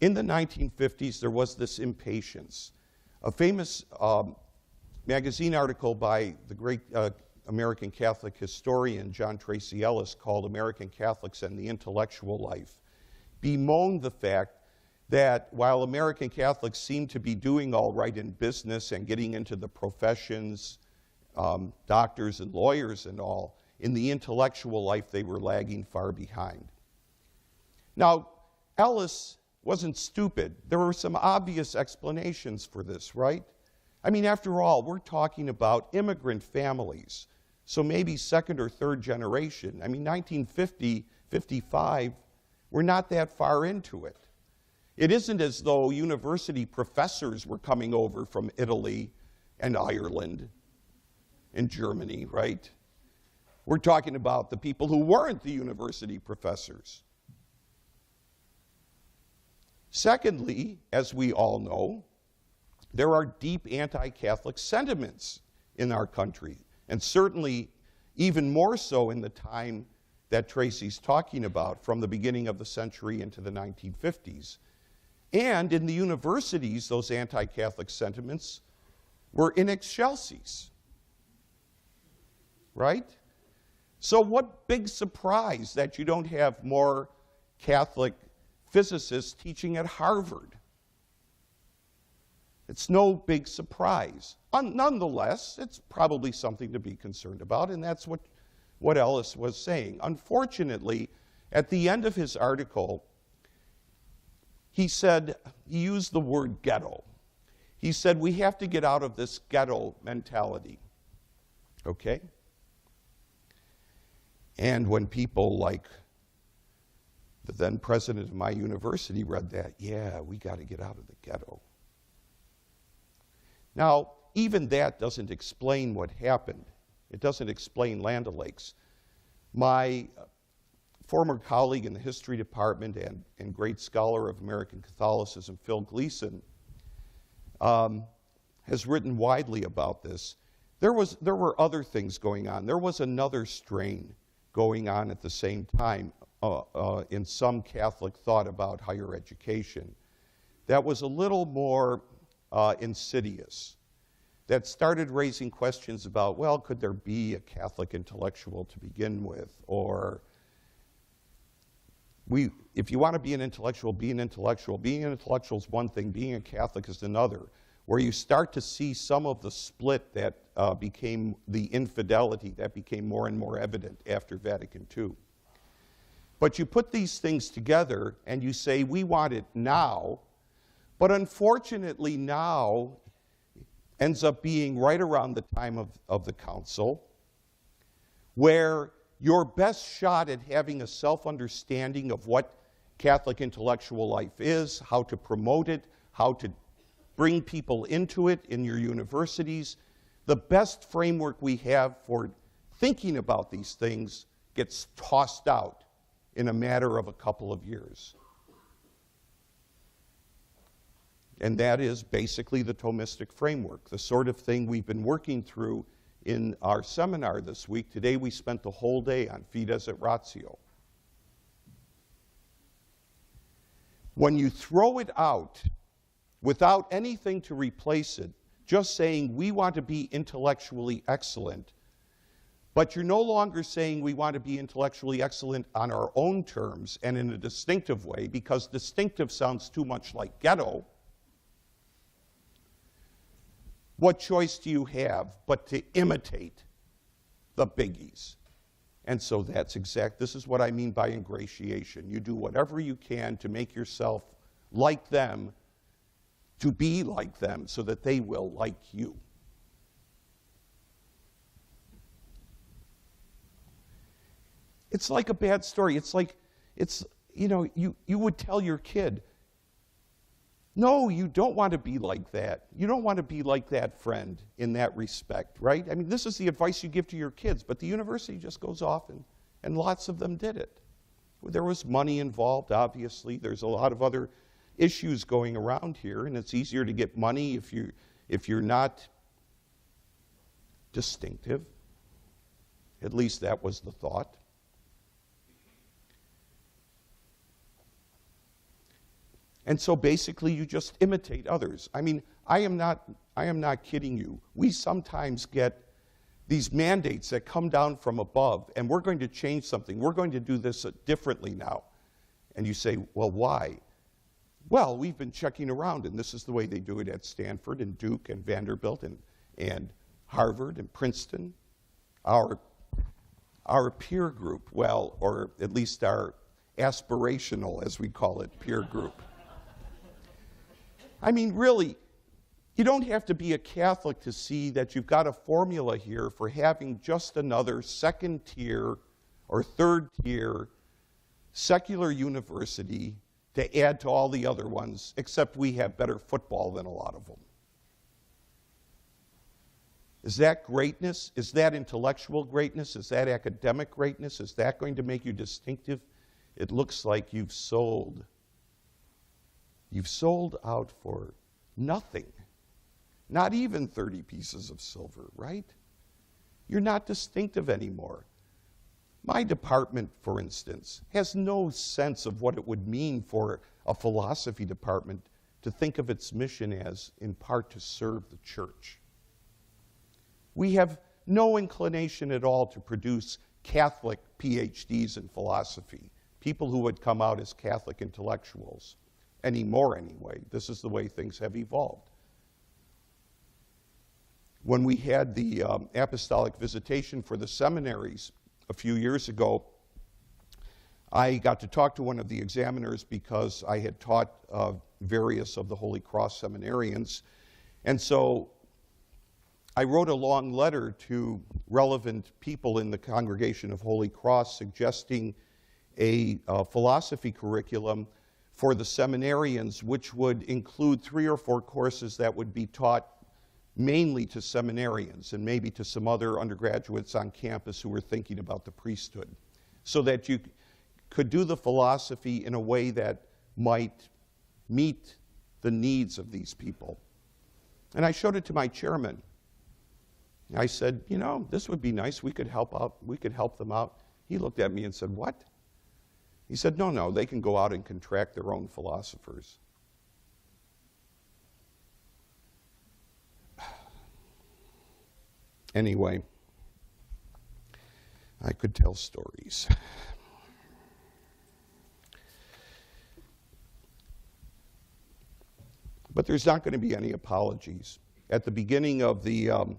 In the 1950s, there was this impatience. A famous magazine article by the great American Catholic historian John Tracy Ellis, called American Catholics and the Intellectual Life, bemoaned the fact that while American Catholics seemed to be doing all right in business and getting into the professions, doctors and lawyers and all, in the intellectual life they were lagging far behind. Now, Ellis wasn't stupid. There were some obvious explanations for this, right? I mean, after all, we're talking about immigrant families, so maybe second or third generation. I mean, 1950, 55, we're not that far into it. It isn't as though university professors were coming over from Italy and Ireland and Germany, right? We're talking about the people who weren't the university professors. Secondly, as we all know, there are deep anti-Catholic sentiments in our country, and certainly even more so in the time that Tracy's talking about, from the beginning of the century into the 1950s. And in the universities, those anti-Catholic sentiments were in excelsis, right? So what big surprise that you don't have more Catholic physicists teaching at Harvard. It's no big surprise. Nonetheless, it's probably something to be concerned about, and that's what Ellis was saying. Unfortunately, at the end of his article, he said, he used the word ghetto. He said, we have to get out of this ghetto mentality. Okay? And when people like the then president of my university read that, yeah, we got to get out of the ghetto. Now, even that doesn't explain what happened. It doesn't explain Land O'Lakes. My former colleague in the history department and great scholar of American Catholicism, Phil Gleason, has written widely about this. There were other things going on. There was another strain going on at the same time in some Catholic thought about higher education that was a little more insidious, that started raising questions about, well, could there be a Catholic intellectual to begin with? Or if you want to be an intellectual, be an intellectual. Being an intellectual is one thing, being a Catholic is another, where you start to see some of the split that became the infidelity that became more and more evident after Vatican II. But you put these things together and you say, we want it now, but unfortunately now ends up being right around the time of the council, where your best shot at having a self-understanding of what Catholic intellectual life is, how to promote it, how to bring people into it in your universities, the best framework we have for thinking about these things gets tossed out in a matter of a couple of years. And that is basically the Thomistic framework, the sort of thing we've been working through in our seminar this week. Today we spent the whole day on Fides et Ratio. When you throw it out without anything to replace it, just saying we want to be intellectually excellent, but you're no longer saying we want to be intellectually excellent on our own terms and in a distinctive way, because distinctive sounds too much like ghetto. What choice do you have but to imitate the biggies? And so this is what I mean by ingratiation. You do whatever you can to make yourself like them, to be like them, so that they will like you. It's like a bad story. You would tell your kid, no, you don't want to be like that. You don't want to be like that friend in that respect, right? I mean, this is the advice you give to your kids, but the university just goes off, and lots of them did it. There was money involved, obviously. There's a lot of other issues going around here, and it's easier to get money if you're not distinctive. At least that was the thought. And so basically you just imitate others. I mean, I am not kidding you. We sometimes get these mandates that come down from above, and we're going to change something. We're going to do this differently now. And you say, well, why? Well, we've been checking around, and this is the way they do it at Stanford and Duke and Vanderbilt and Harvard and Princeton. Our peer group, well, or at least our aspirational, as we call it, peer group. I mean, really, you don't have to be a Catholic to see that you've got a formula here for having just another second-tier or third-tier secular university to add to all the other ones, except we have better football than a lot of them. Is that greatness? Is that intellectual greatness? Is that academic greatness? Is that going to make you distinctive? It looks like you've sold. You've sold out for nothing. Not even 30 pieces of silver, right? You're not distinctive anymore. My department, for instance, has no sense of what it would mean for a philosophy department to think of its mission as, in part, to serve the church. We have no inclination at all to produce Catholic PhDs in philosophy, people who would come out as Catholic intellectuals. Anymore, anyway. This is the way things have evolved. When we had the apostolic visitation for the seminaries a few years ago, I got to talk to one of the examiners because I had taught various of the Holy Cross seminarians. And so I wrote a long letter to relevant people in the congregation of Holy Cross suggesting a philosophy curriculum for the seminarians, which would include 3 or 4 courses that would be taught mainly to seminarians and maybe to some other undergraduates on campus who were thinking about the priesthood, so that you could do the philosophy in a way that might meet the needs of these people. And I showed it to my chairman. I said, you know, this would be nice. We could help them out. He looked at me and said, what? He said, no, they can go out and contract their own philosophers. Anyway, I could tell stories. But there's not going to be any apologies. At the beginning of the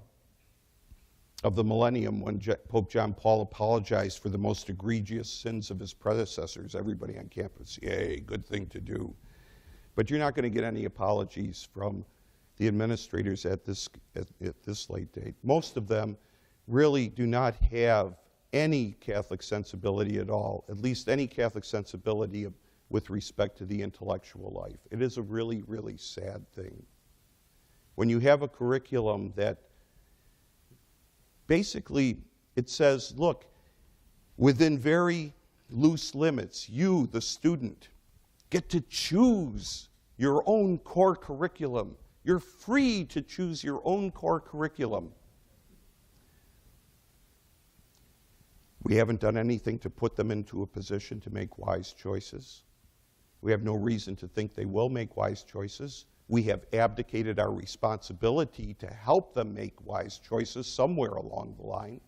millennium, when Pope John Paul apologized for the most egregious sins of his predecessors, everybody on campus, yay, good thing to do. But you're not going to get any apologies from the administrators at this late date. Most of them really do not have any Catholic sensibility at all, at least any Catholic sensibility with respect to the intellectual life. It is a really, really sad thing. When you have a curriculum that basically it says, look, within very loose limits, you, the student, get to choose your own core curriculum. You're free to choose your own core curriculum. We haven't done anything to put them into a position to make wise choices. We have no reason to think they will make wise choices. We have abdicated our responsibility to help them make wise choices somewhere along the line.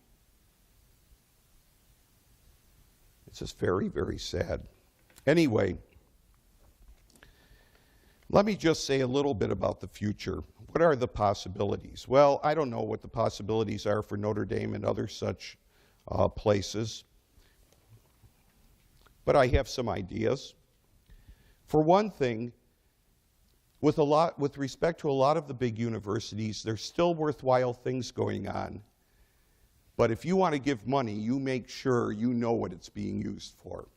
It's just very, very sad. Anyway, let me just say a little bit about the future. What are the possibilities? Well, I don't know what the possibilities are for Notre Dame and other such places, but I have some ideas. For one thing, with respect to a lot of the big universities, there's still worthwhile things going on. But if you want to give money, you make sure you know what it's being used for.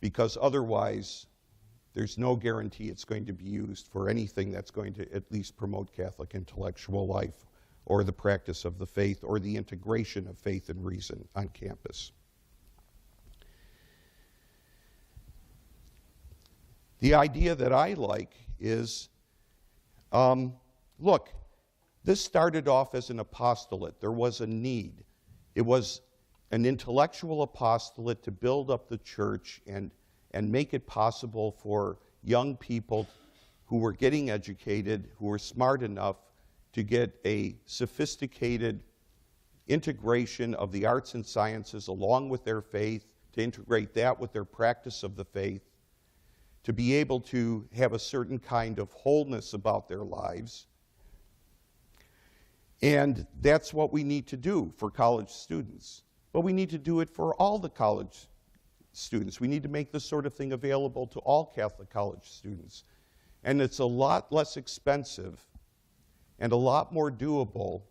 Because otherwise, there's no guarantee it's going to be used for anything that's going to at least promote Catholic intellectual life or the practice of the faith or the integration of faith and reason on campus. The idea that I like is, look, this started off as an apostolate. There was a need. It was an intellectual apostolate to build up the church and make it possible for young people who were getting educated, who were smart enough to get a sophisticated integration of the arts and sciences along with their faith, to integrate that with their practice of the faith, to be able to have a certain kind of wholeness about their lives. And that's what we need to do for college students. But we need to do it for all the college students. We need to make this sort of thing available to all Catholic college students. And it's a lot less expensive and a lot more doable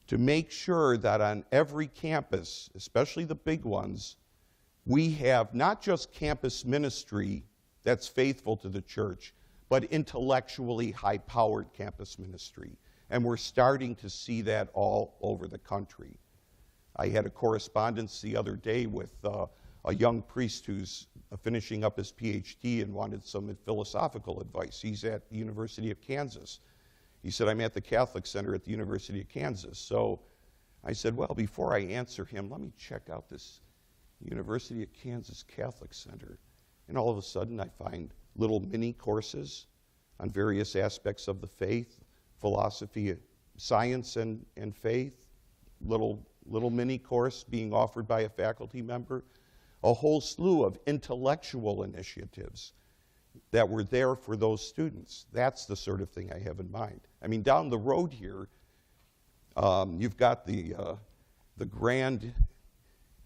to make sure that on every campus, especially the big ones, we have not just campus ministry that's faithful to the church, but intellectually high-powered campus ministry. And we're starting to see that all over the country. I had a correspondence the other day with a young priest who's finishing up his PhD and wanted some philosophical advice. He's at the University of Kansas. He said, I'm at the Catholic Center at the University of Kansas. So I said, well, before I answer him, let me check out this University of Kansas Catholic Center. And all of a sudden, I find little mini courses on various aspects of the faith, philosophy, science, and faith, little mini course being offered by a faculty member, a whole slew of intellectual initiatives that were there for those students. That's the sort of thing I have in mind. I mean, down the road here, you've got the grand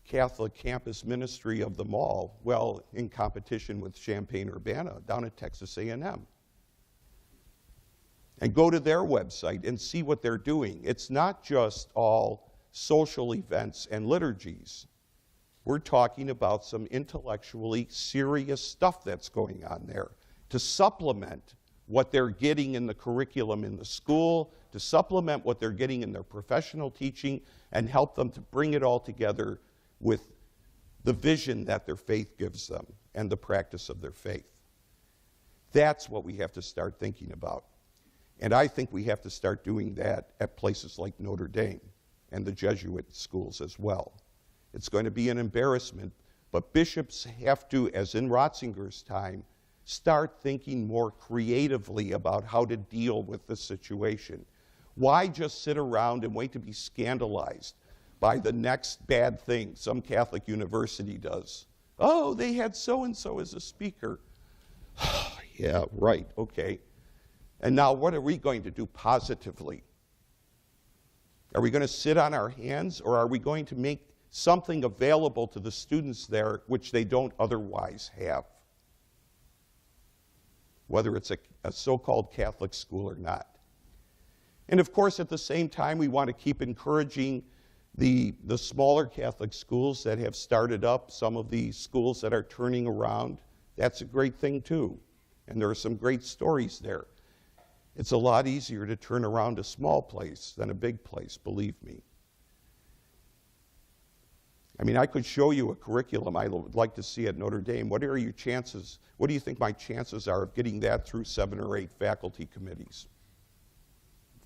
Catholic campus ministry of them all, well, in competition with Champaign-Urbana down at Texas A&M. And go to their website and see what they're doing. It's not just all social events and liturgies. We're talking about some intellectually serious stuff that's going on there to supplement what they're getting in the curriculum in the school, to supplement what they're getting in their professional teaching, and help them to bring it all together with the vision that their faith gives them and the practice of their faith. That's what we have to start thinking about. And I think we have to start doing that at places like Notre Dame and the Jesuit schools as well. It's going to be an embarrassment, but bishops have to, as in Ratzinger's time, start thinking more creatively about how to deal with the situation. Why just sit around and wait to be scandalized by the next bad thing some Catholic university does? Oh, they had so-and-so as a speaker. Yeah, right, okay. And now what are we going to do positively? Are we going to sit on our hands, or are we going to make something available to the students there which they don't otherwise have? Whether it's a so-called Catholic school or not. And of course, at the same time, we want to keep encouraging the smaller Catholic schools that have started up, some of the schools that are turning around. That's a great thing too. And there are some great stories there. It's a lot easier to turn around a small place than a big place, believe me. I mean, I could show you a curriculum I would like to see at Notre Dame. What are your chances? What do you think my chances are of getting that through 7 or 8 faculty committees?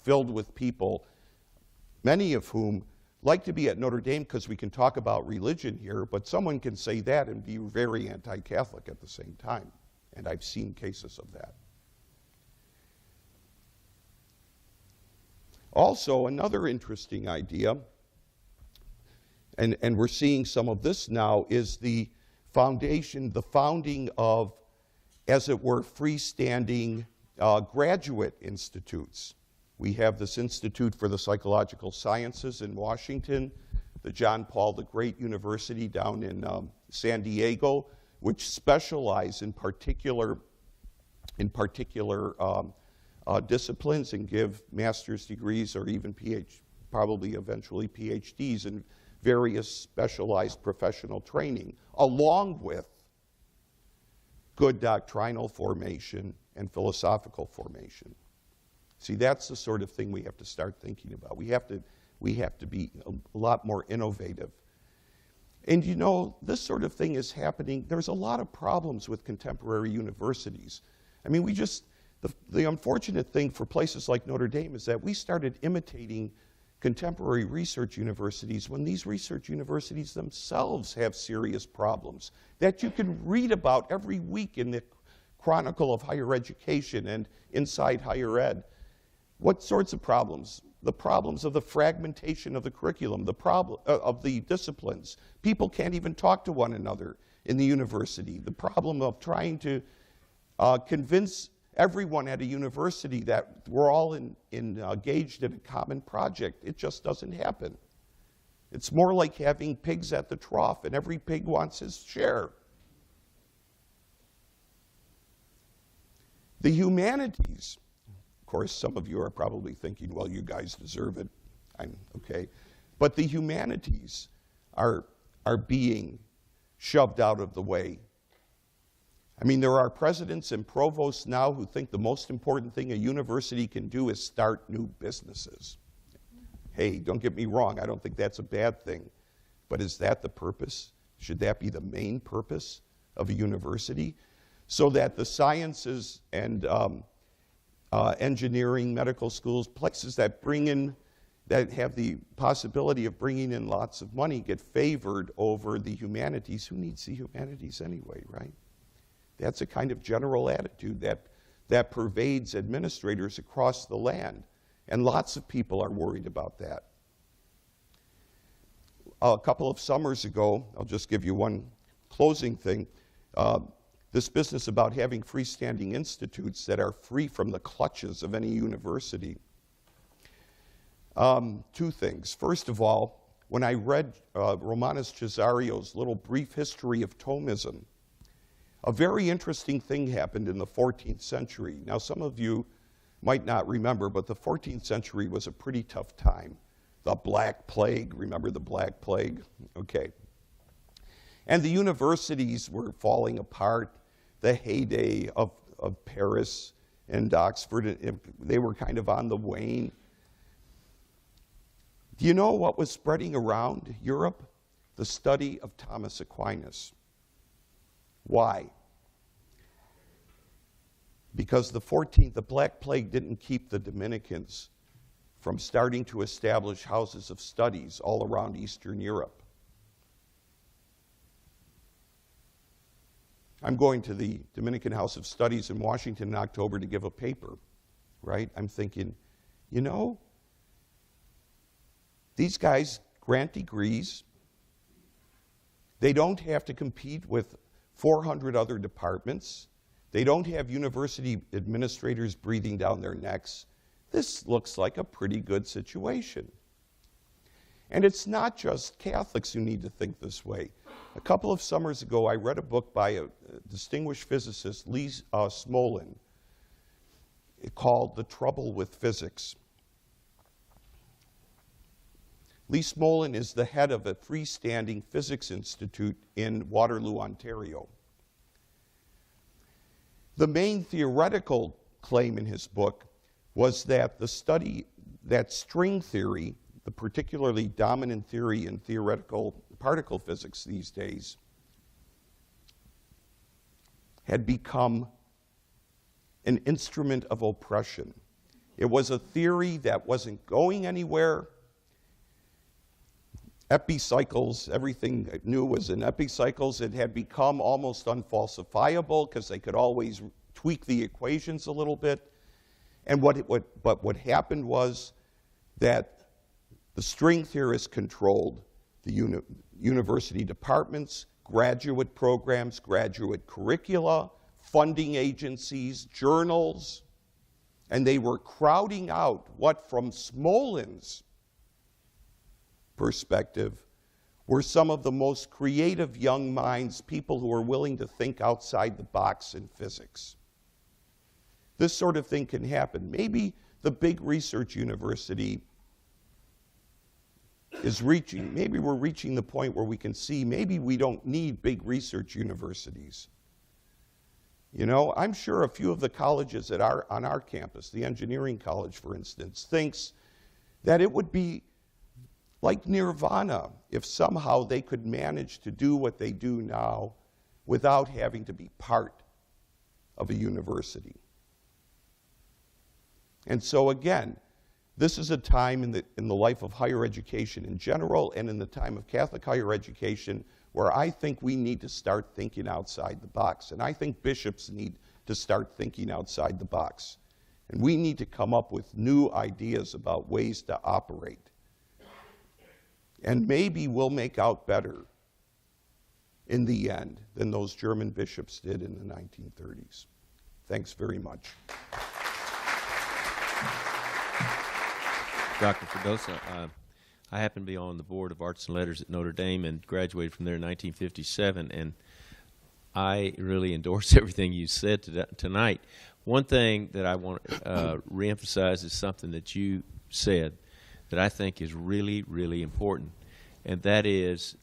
Filled with people, many of whom like to be at Notre Dame because we can talk about religion here, but someone can say that and be very anti-Catholic at the same time. And I've seen cases of that. Also, another interesting idea, and we're seeing some of this now, is the founding of, as it were, freestanding graduate institutes. We have this Institute for the Psychological Sciences in Washington, the John Paul the Great University down in San Diego, which specialize in particular disciplines and give master's degrees or even probably eventually PhDs in various specialized professional training, along with good doctrinal formation and philosophical formation. See, that's the sort of thing we have to start thinking about. We have to be a lot more innovative. And you know, this sort of thing is happening. There's a lot of problems with contemporary universities. I mean, the unfortunate thing for places like Notre Dame is that we started imitating contemporary research universities when these research universities themselves have serious problems that you can read about every week in the Chronicle of Higher Education and Inside Higher Ed. What sorts of problems? The problems of the fragmentation of the curriculum, the problem of the disciplines. People can't even talk to one another in the university. The problem of trying to convince everyone at a university that we're all engaged in a common project. It just doesn't happen. It's more like having pigs at the trough, and every pig wants his share. The humanities. Of course, some of you are probably thinking, well, you guys deserve it. Okay. But the humanities are being shoved out of the way. I mean, there are presidents and provosts now who think the most important thing a university can do is start new businesses. Hey, don't get me wrong, I don't think that's a bad thing. But is that the purpose? Should that be the main purpose of a university? So that the sciences and engineering, medical schools, places that that have the possibility of bringing in lots of money get favored over the humanities. Who needs the humanities anyway, right? That's a kind of general attitude that pervades administrators across the land. And lots of people are worried about that. A couple of summers ago, I'll just give you one closing thing, this business about having freestanding institutes that are free from the clutches of any university. 2 things. First of all, when I read Romanus Cesario's little brief history of Thomism. A very interesting thing happened in the 14th century. Now, some of you might not remember, but the 14th century was a pretty tough time. The Black Plague, remember the Black Plague? Okay. And the universities were falling apart. The heyday of Paris and Oxford, they were kind of on the wane. Do you know what was spreading around Europe? The study of Thomas Aquinas. Why? Because the Black Plague didn't keep the Dominicans from starting to establish houses of studies all around Eastern Europe. I'm going to the Dominican House of Studies in Washington in October to give a paper, right? I'm thinking, you know, these guys grant degrees. They don't have to compete with 400 other departments. They don't have university administrators breathing down their necks. This looks like a pretty good situation. And it's not just Catholics who need to think this way. A couple of summers ago, I read a book by a distinguished physicist, Lee Smolin, called The Trouble with Physics. Lee Smolin is the head of a freestanding physics institute in Waterloo, Ontario. The main theoretical claim in his book was that that string theory, the particularly dominant theory in theoretical particle physics these days, had become an instrument of oppression. It was a theory that wasn't going anywhere. Epicycles, everything I knew was in epicycles. It had become almost unfalsifiable because they could always tweak the equations a little bit. And what happened was that the string theorists controlled the university departments, graduate programs, graduate curricula, funding agencies, journals, and they were crowding out what, from Smolin's perspective, were some of the most creative young minds, people who were willing to think outside the box in physics. This sort of thing can happen. Maybe the big research university is maybe we're reaching the point where we can see maybe we don't need big research universities. You know, I'm sure a few of the colleges on our campus, the engineering college, for instance, thinks that it would be like nirvana if somehow they could manage to do what they do now without having to be part of a university. And so again, this is a time in the life of higher education in general and in the time of Catholic higher education where I think we need to start thinking outside the box. And I think bishops need to start thinking outside the box. And we need to come up with new ideas about ways to operate. And maybe we'll make out better in the end than those German bishops did in the 1930s. Thanks very much. Dr. Freddoso, I happen to be on the board of Arts and Letters at Notre Dame and graduated from there in 1957, and I really endorse everything you said tonight. One thing that I want to reemphasize is something that you said that I think is really, really important, and that is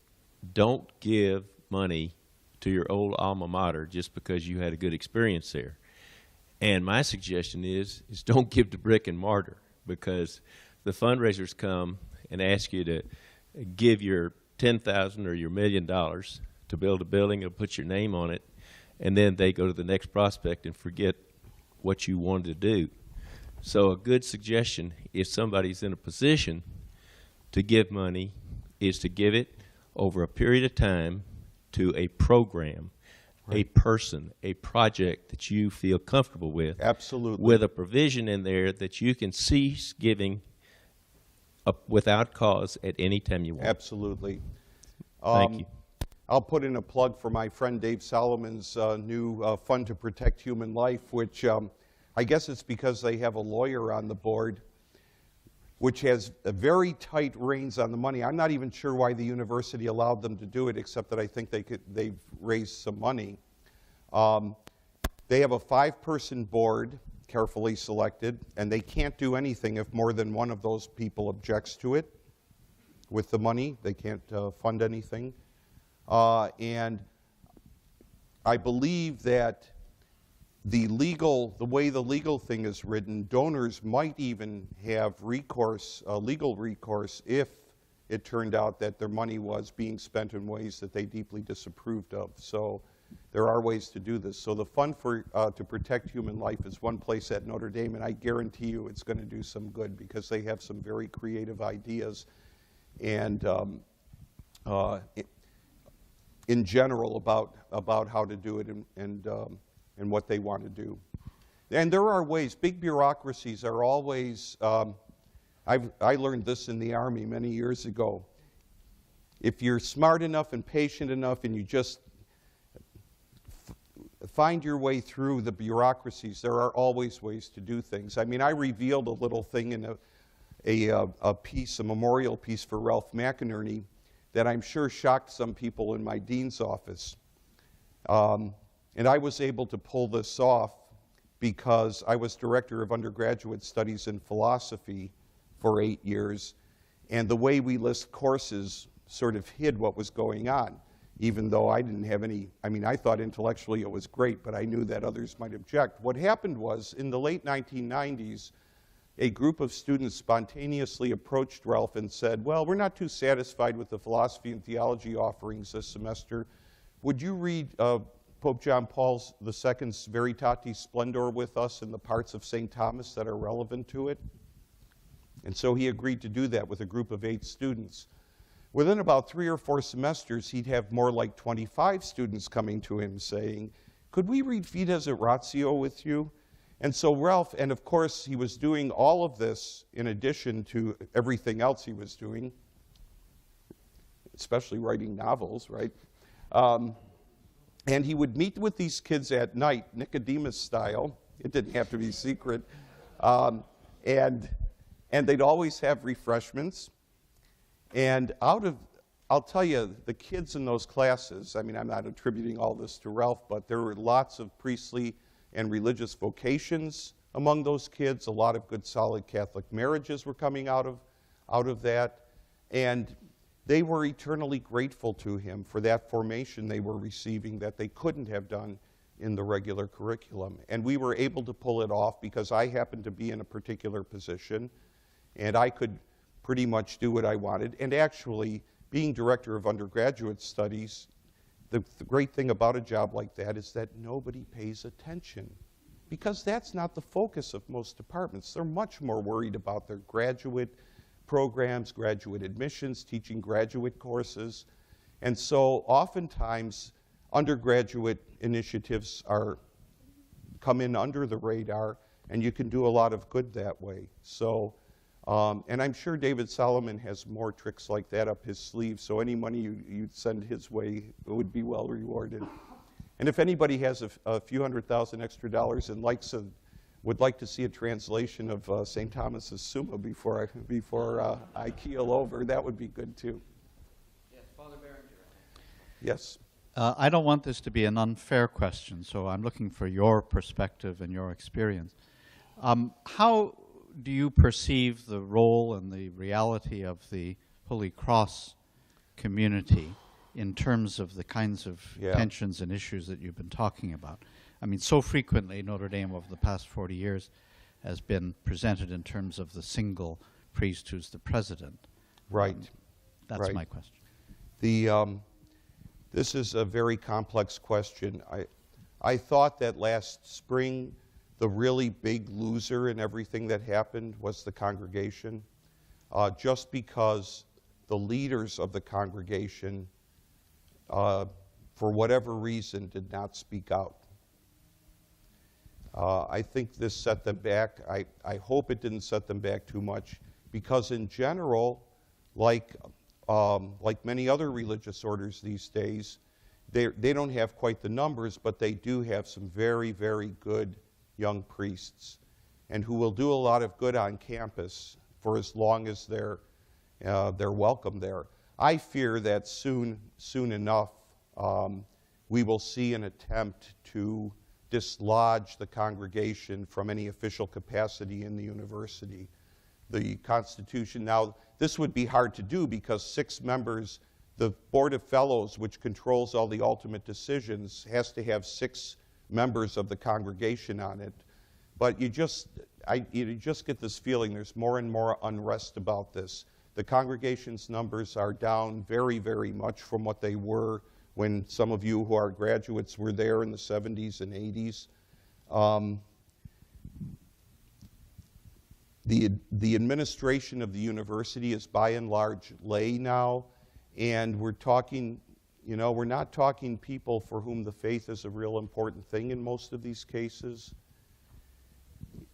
don't give money to your old alma mater just because you had a good experience there. And my suggestion is don't give to brick and mortar, because the fundraisers come and ask you to give your $10,000 or your $1 million to build a building and put your name on it, and then they go to the next prospect and forget what you wanted to do. So a good suggestion, if somebody's in a position to give money, is to give it over a period of time to a program, right, a person, a project that you feel comfortable with. Absolutely. With a provision in there that you can cease giving without cause at any time you want. Absolutely. Thank you. I'll put in a plug for my friend Dave Solomon's new Fund to Protect Human Life, which I guess it's because they have a lawyer on the board. which has a very tight reins on the money. I'm not even sure why the university allowed them to do it, except that I think they've raised some money. They have a 5-person board, carefully selected, and they can't do anything if more than one of those people objects to it. With the money, they can't fund anything. And I believe that the way the legal thing is written, donors might even have recourse, legal recourse, if it turned out that their money was being spent in ways that they deeply disapproved of. So there are ways to do this. So the Fund to Protect Human Life is one place at Notre Dame, and I guarantee you it's going to do some good because they have some very creative ideas and in general about how to do it and what they want to do. And there are ways. Big bureaucracies are always, I learned this in the Army many years ago. If you're smart enough and patient enough and you just find your way through the bureaucracies, there are always ways to do things. I mean, I revealed a little thing in a piece, a memorial piece for Ralph McInerney that I'm sure shocked some people in my dean's office. And I was able to pull this off because I was director of undergraduate studies in philosophy for 8 years, and the way we list courses sort of hid what was going on, even though I didn't have any, I mean, I thought intellectually it was great, but I knew that others might object. What happened was, in the late 1990s, a group of students spontaneously approached Ralph and said, well, we're not too satisfied with the philosophy and theology offerings this semester. Would you read Pope John Paul II's Veritatis Splendor with us in the parts of St. Thomas that are relevant to it? And so he agreed to do that with a group of 8 students. Within about 3 or 4 semesters, he'd have more like 25 students coming to him saying, could we read Fides et Ratio with you? And so Ralph, and of course he was doing all of this in addition to everything else he was doing, especially writing novels, right? And he would meet with these kids at night, Nicodemus style. It didn't have to be secret. And they'd always have refreshments. And I'll tell you, the kids in those classes, I mean, I'm not attributing all this to Ralph, but there were lots of priestly and religious vocations among those kids. A lot of good, solid Catholic marriages were coming out of that. And they were eternally grateful to him for that formation they were receiving that they couldn't have done in the regular curriculum. And we were able to pull it off because I happened to be in a particular position, and I could pretty much do what I wanted. And actually, being director of undergraduate studies, the great thing about a job like that is that nobody pays attention, because that's not the focus of most departments. They're much more worried about their graduate programs, graduate admissions, teaching graduate courses. And so oftentimes undergraduate initiatives come in under the radar, and you can do a lot of good that way. So, and I'm sure David Solomon has more tricks like that up his sleeve, so any money you send his way would be well rewarded. And if anybody has a few $100,000 extra and would like to see a translation of St. Thomas's Summa before I keel over, that would be good too. Yes, Father Berenger. Yes. I don't want this to be an unfair question, so I'm looking for your perspective and your experience. How do you perceive the role and the reality of the Holy Cross community in terms of the kinds of tensions and issues that you've been talking about? I mean, so frequently Notre Dame over the past 40 years has been presented in terms of the single priest who's the president. Right. That's right. my question. This is a very complex question. I thought that last spring the really big loser in everything that happened was the congregation, just because the leaders of the congregation, for whatever reason, did not speak out. I think this set them back. I hope it didn't set them back too much, because in general, like many other religious orders these days, they don't have quite the numbers, but they do have some very, very good young priests, and who will do a lot of good on campus for as long as they're welcome there. I fear that soon enough we will see an attempt to dislodge the congregation from any official capacity in the university. The Constitution, now this would be hard to do because 6 members, the Board of Fellows, which controls all the ultimate decisions, has to have 6 members of the congregation on it. But you just get this feeling there's more and more unrest about this. The congregation's numbers are down very, very much from what they were when some of you who are graduates were there in the 70s and 80s. The administration of the university is by and large lay now, and we're talking, we're not talking people for whom the faith is a real important thing in most of these cases.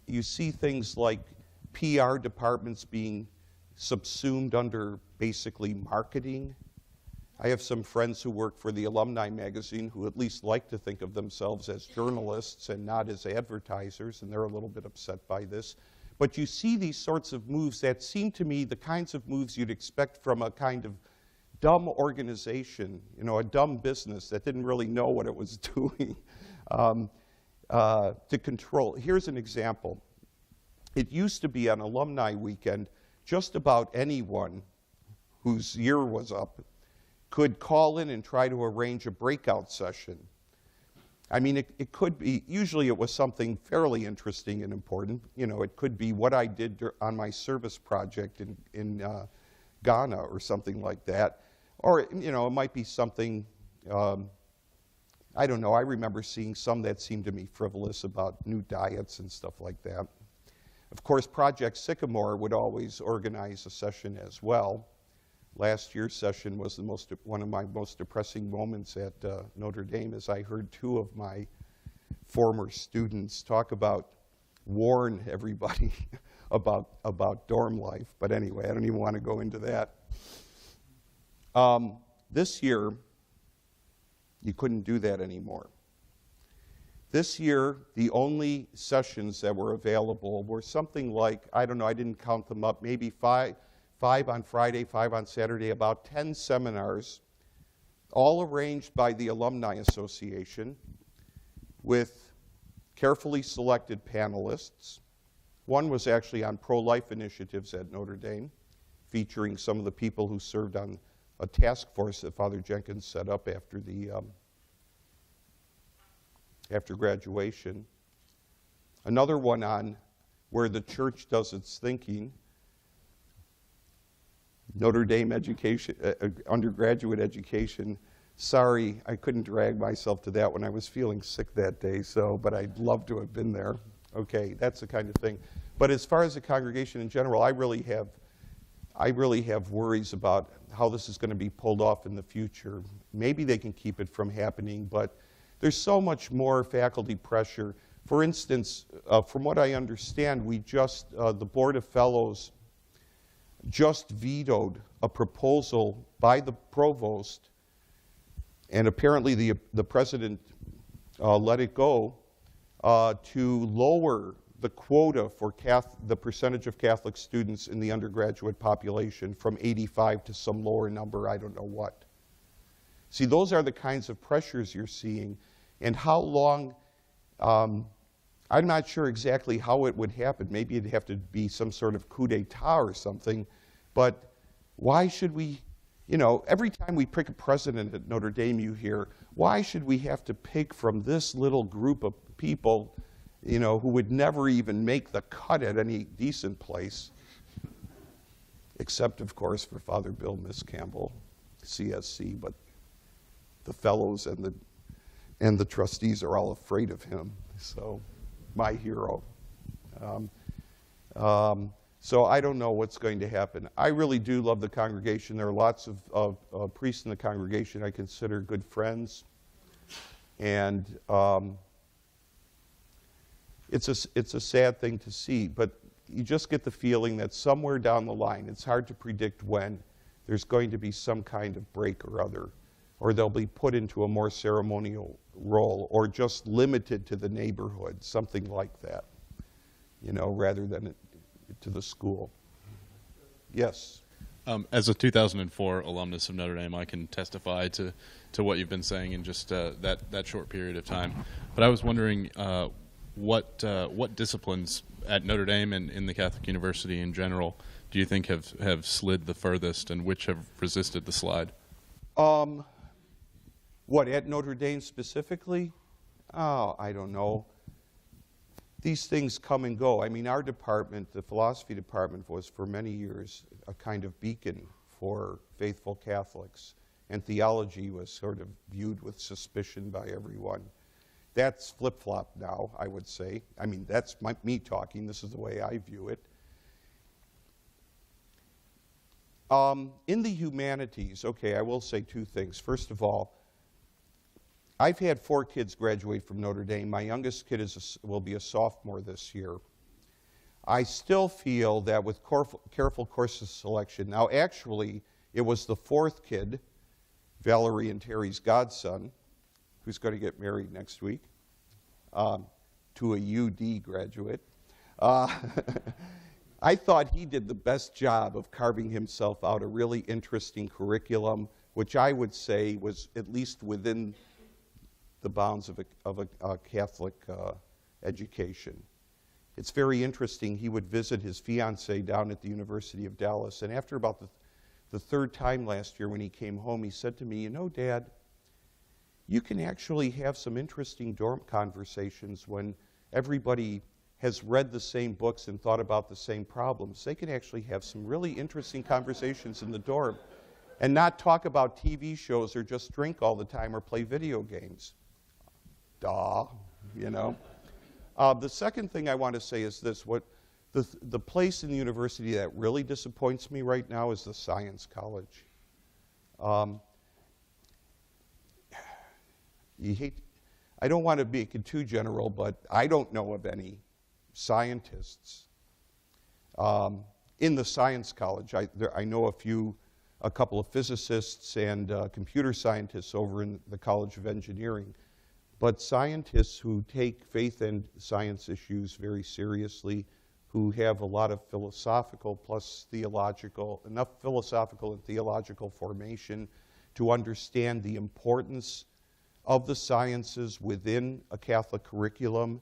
You see things like PR departments being subsumed under basically marketing. I have some friends who work for the alumni magazine who at least like to think of themselves as journalists and not as advertisers, and they're a little bit upset by this. But you see these sorts of moves that seem to me the kinds of moves you'd expect from a kind of dumb organization, a dumb business that didn't really know what it was doing to control. Here's an example. It used to be on alumni weekend, just about anyone whose year was up could call in and try to arrange a breakout session. I mean, it could be, usually it was something fairly interesting and important. It could be what I did on my service project in Ghana or something like that. Or, it might be something, I don't know, I remember seeing some that seemed to me frivolous about new diets and stuff like that. Of course, Project Sycamore would always organize a session as well. Last year's session was one of my most depressing moments at Notre Dame, as I heard 2 of my former students talk about, warn everybody about dorm life. But anyway, I don't even want to go into that. This year, you couldn't do that anymore. This year, the only sessions that were available were something like, I don't know, I didn't count them up, maybe 5 on Friday, 5 on Saturday, about 10 seminars, all arranged by the Alumni Association with carefully selected panelists. One was actually on pro-life initiatives at Notre Dame, featuring some of the people who served on a task force that Father Jenkins set up after graduation. Another one on where the church does its thinking. Notre Dame education, undergraduate education. Sorry, I couldn't drag myself to that when I was feeling sick that day, but I'd love to have been there. Okay, that's the kind of thing. But as far as the congregation in general, I really have worries about how this is going to be pulled off in the future. Maybe they can keep it from happening, but there's so much more faculty pressure. For instance, from what I understand, the Board of Fellows just vetoed a proposal by the provost, and apparently the president let it go, to lower the quota for the percentage of Catholic students in the undergraduate population from 85 to some lower number, I don't know what. See, those are the kinds of pressures you're seeing, and how long, I'm not sure exactly how it would happen. Maybe it'd have to be some sort of coup d'etat or something, but why should we, every time we pick a president at Notre Dame, you hear, why should we have to pick from this little group of people, who would never even make the cut at any decent place, except, of course, for Father Bill Campbell, CSC, but the fellows and the trustees are all afraid of him, so my hero. So I don't know what's going to happen. I really do love the congregation. There are lots of priests in the congregation I consider good friends, and it's a sad thing to see, but you just get the feeling that somewhere down the line, it's hard to predict when, there's going to be some kind of break or other, or they'll be put into a more ceremonial role, or just limited to the neighborhood, something like that, rather than to the school. Yes. As a 2004 alumnus of Notre Dame, I can testify to what you've been saying in just that short period of time. But I was wondering what disciplines at Notre Dame and in the Catholic University in general do you think have slid the furthest, and which have resisted the slide? What, at Notre Dame specifically? Oh, I don't know. These things come and go. I mean, our department, the philosophy department, was for many years a kind of beacon for faithful Catholics, and theology was sort of viewed with suspicion by everyone. That's flip-flopped now, I would say. I mean, that's me talking. This is the way I view it. In the humanities, okay, I will say two things. First of all, I've had 4 kids graduate from Notre Dame. My youngest kid will be a sophomore this year. I still feel that with careful course selection, now actually it was the 4th kid, Valerie and Terry's godson, who's going to get married next week, to a UD graduate. I thought he did the best job of carving himself out a really interesting curriculum, which I would say was at least within the bounds of a Catholic education. It's very interesting. He would visit his fiancée down at the University of Dallas, and after about the 3rd time last year when he came home, he said to me, "You know, Dad, you can actually have some interesting dorm conversations when everybody has read the same books and thought about the same problems. They can actually have some really interesting conversations in the dorm and not talk about TV shows or just drink all the time or play video games." Duh, you know. The second thing I want to say is this. The place in the university that really disappoints me right now is the Science College. I don't want to make it too general, but I don't know of any scientists in the Science College. I know a couple of physicists and computer scientists over in the College of Engineering, but scientists who take faith and science issues very seriously, who have a lot of philosophical plus theological, enough philosophical and theological formation to understand the importance of the sciences within a Catholic curriculum,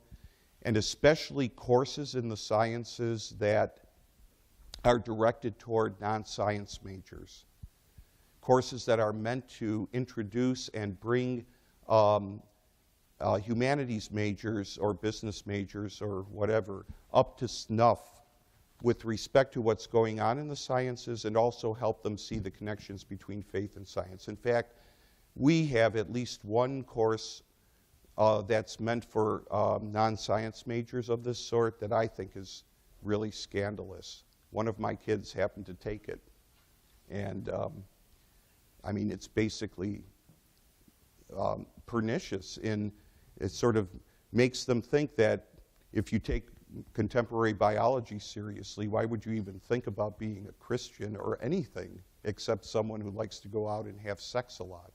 and especially courses in the sciences that are directed toward non-science majors. Courses that are meant to introduce and bring humanities majors or business majors or whatever up to snuff with respect to what's going on in the sciences, and also help them see the connections between faith and science. In fact, we have at least one course that's meant for non-science majors of this sort that I think is really scandalous. One of my kids happened to take it, and I mean, it's basically pernicious. It sort of makes them think that if you take contemporary biology seriously, why would you even think about being a Christian or anything except someone who likes to go out and have sex a lot?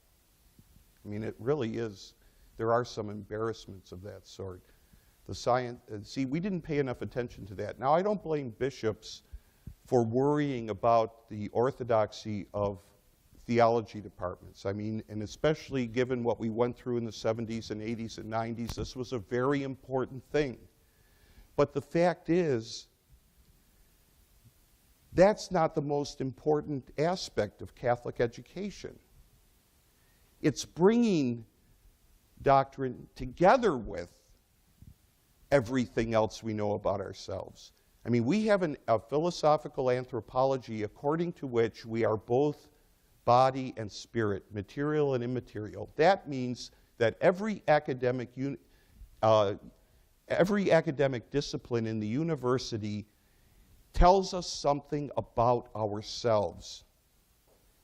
I mean, it really is. There are some embarrassments of that sort. The science, see, we didn't pay enough attention to that. Now, I don't blame bishops for worrying about the orthodoxy of theology departments. I mean, and especially given what we went through in the 70s and 80s and 90s, this was a very important thing. But the fact is, that's not the most important aspect of Catholic education. It's bringing doctrine together with everything else we know about ourselves. I mean, we have a philosophical anthropology according to which we are both body and spirit, material and immaterial. That means that every academic discipline in the university tells us something about ourselves.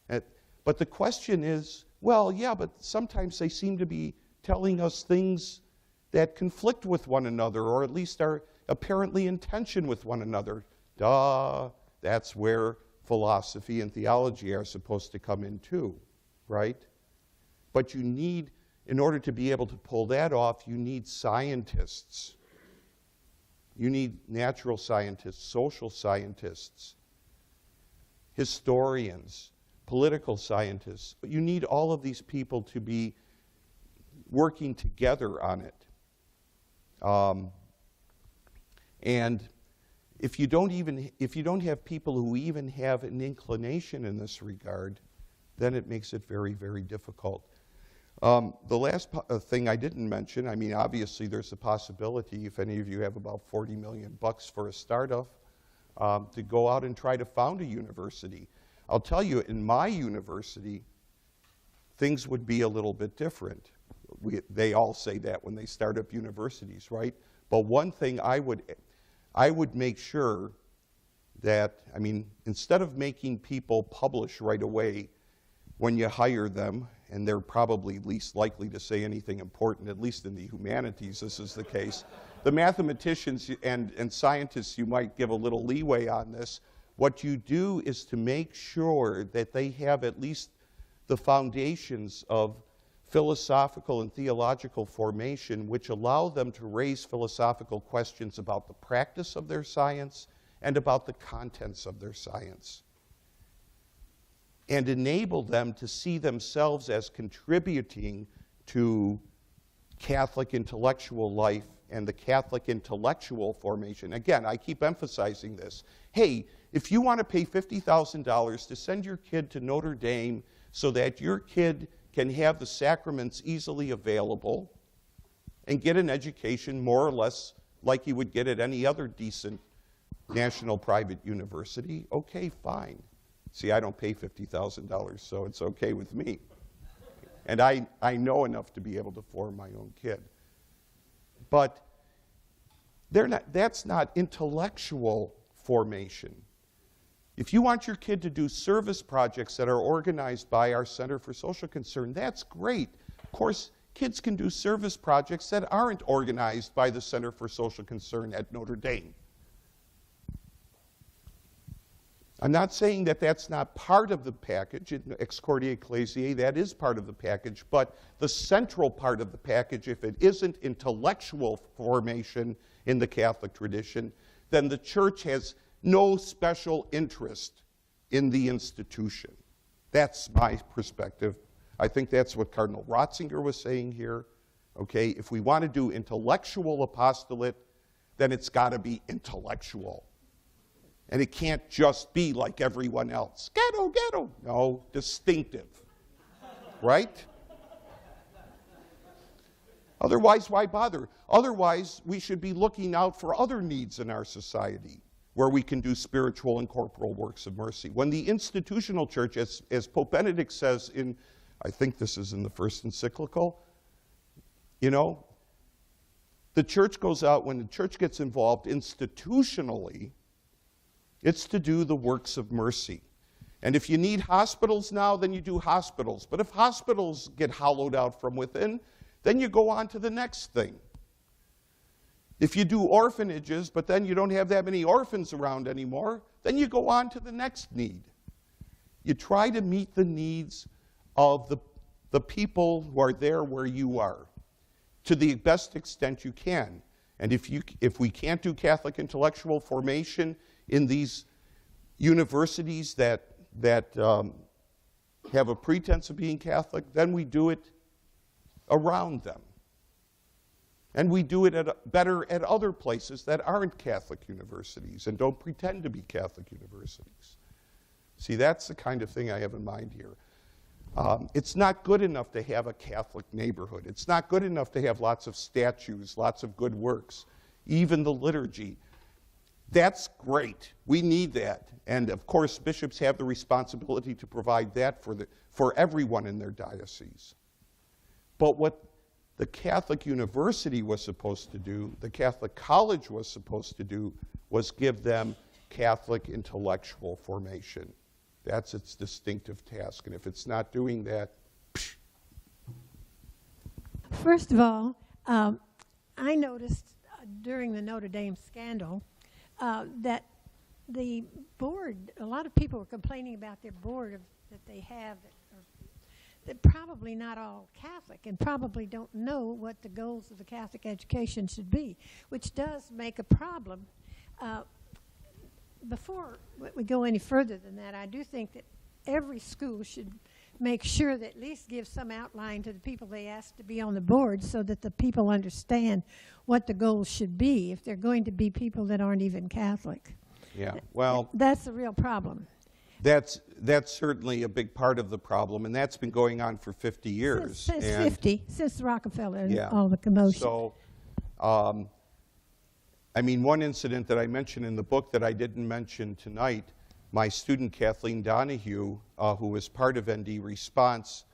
But the question is, well, yeah, but sometimes they seem to be telling us things that conflict with one another, or at least are apparently in tension with one another. Duh, that's where philosophy and theology are supposed to come in too, right? But you need, in order to be able to pull that off, you need scientists. You need natural scientists, social scientists, historians, political scientists. You need all of these people to be working together on it. And if you don't have people who even have an inclination in this regard, then it makes it very, very difficult. The last thing I didn't mention, I mean, obviously there's a possibility, if any of you have about $40 million for a startup, to go out and try to found a university. I'll tell you, in my university, things would be a little bit different. They all say that when they start up universities, right? But one thing I would make sure that, I mean, instead of making people publish right away when you hire them, and they're probably least likely to say anything important, at least in the humanities this is the case. The mathematicians and scientists, you might give a little leeway on this. What you do is to make sure that they have at least the foundations of philosophical and theological formation, which allow them to raise philosophical questions about the practice of their science and about the contents of their science, and enable them to see themselves as contributing to Catholic intellectual life and the Catholic intellectual formation. Again, I keep emphasizing this. Hey, if you want to pay $50,000 to send your kid to Notre Dame so that your kid can have the sacraments easily available and get an education more or less like you would get at any other decent national private university, okay, fine. See, I don't pay $50,000, so it's okay with me. And I know enough to be able to form my own kid. But that's not intellectual formation. If you want your kid to do service projects that are organized by our Center for Social Concern, that's great. Of course, kids can do service projects that aren't organized by the Center for Social Concern at Notre Dame. I'm not saying that that's not part of the package. Ex Cordia Ecclesiae, that is part of the package, but the central part of the package, if it isn't intellectual formation in the Catholic tradition, then the Church has no special interest in the institution. That's my perspective. I think that's what Cardinal Ratzinger was saying here. Okay, if we want to do intellectual apostolate, then it's got to be intellectual. And it can't just be like everyone else. Ghetto, ghetto. No, distinctive. Right? Otherwise, why bother? Otherwise, we should be looking out for other needs in our society where we can do spiritual and corporal works of mercy. When the institutional church, as Pope Benedict says in, I think this is in the first encyclical, you know, the church goes out, when the church gets involved institutionally, it's to do the works of mercy. And if you need hospitals now, then you do hospitals. But if hospitals get hollowed out from within, then you go on to the next thing. If you do orphanages, but then you don't have that many orphans around anymore, then you go on to the next need. You try to meet the needs of the people who are there where you are to the best extent you can. And if we can't do Catholic intellectual formation in these universities that have a pretense of being Catholic, then we do it around them. And we do it better at other places that aren't Catholic universities and don't pretend to be Catholic universities. See, that's the kind of thing I have in mind here. It's not good enough to have a Catholic neighborhood. It's not good enough to have lots of statues, lots of good works, even the liturgy. That's great. We need that. And of course, bishops have the responsibility to provide that for everyone in their diocese. But what the Catholic university was supposed to do, the Catholic college was supposed to do, was give them Catholic intellectual formation. That's its distinctive task. And if it's not doing that, psh. First of all, I noticed during the Notre Dame scandal that the board, a lot of people were complaining about their board that they have that probably not all Catholic and probably don't know what the goals of the Catholic education should be, which does make a problem. before we go any further than that, I do think that every school should make sure that at least give some outline to the people they ask to be on the board so that the people understand what the goals should be if they're going to be people that aren't even Catholic. Yeah, well, That's the real problem. that's certainly a big part of the problem, and that's been going on for 50 years. Since and 50, since Rockefeller and yeah. all the commotion. So, I mean, one incident that I mentioned in the book that I didn't mention tonight, my student Kathleen Donahue, who was part of ND Response,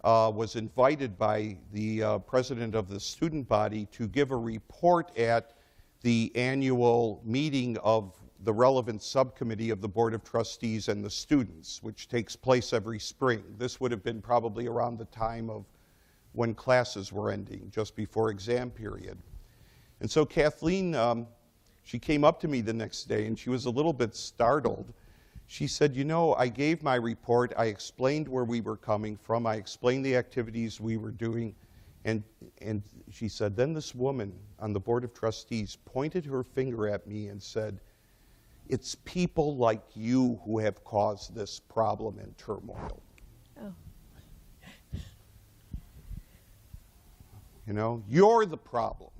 was invited by the president of the student body to give a report at the annual meeting of the relevant subcommittee of the Board of Trustees and the students, which takes place every spring. This would have been probably around the time of when classes were ending, just before exam period. And so Kathleen, she came up to me the next day and she was a little bit startled. She said, you know, I gave my report, I explained where we were coming from, I explained the activities we were doing, and she said, then this woman on the Board of Trustees pointed her finger at me and said, it's people like you who have caused this problem and turmoil. Oh. You know, you're the problem.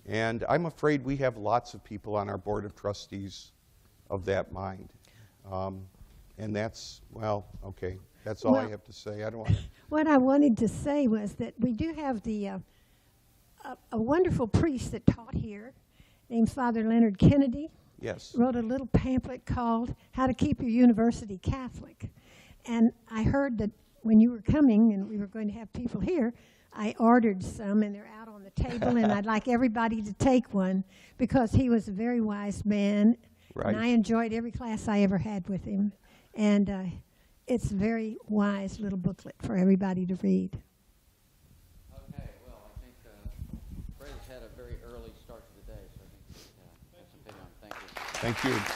And I'm afraid we have lots of people on our Board of Trustees of that mind. And that's, well, okay, that's all I have to say. I don't want to. What I wanted to say was that we do have a wonderful priest that taught here named Father Leonard Kennedy. Yes. Wrote a little pamphlet called How to Keep Your University Catholic. And I heard that when you were coming and we were going to have people here, I ordered some, and they're out on the table, and I'd like everybody to take one because he was a very wise man, Right. and I enjoyed every class I ever had with him. And it's a very wise little booklet for everybody to read. Okay, well, I think Fred has had a very early start to the day, so I think that's a big one. Thank you. Thank you.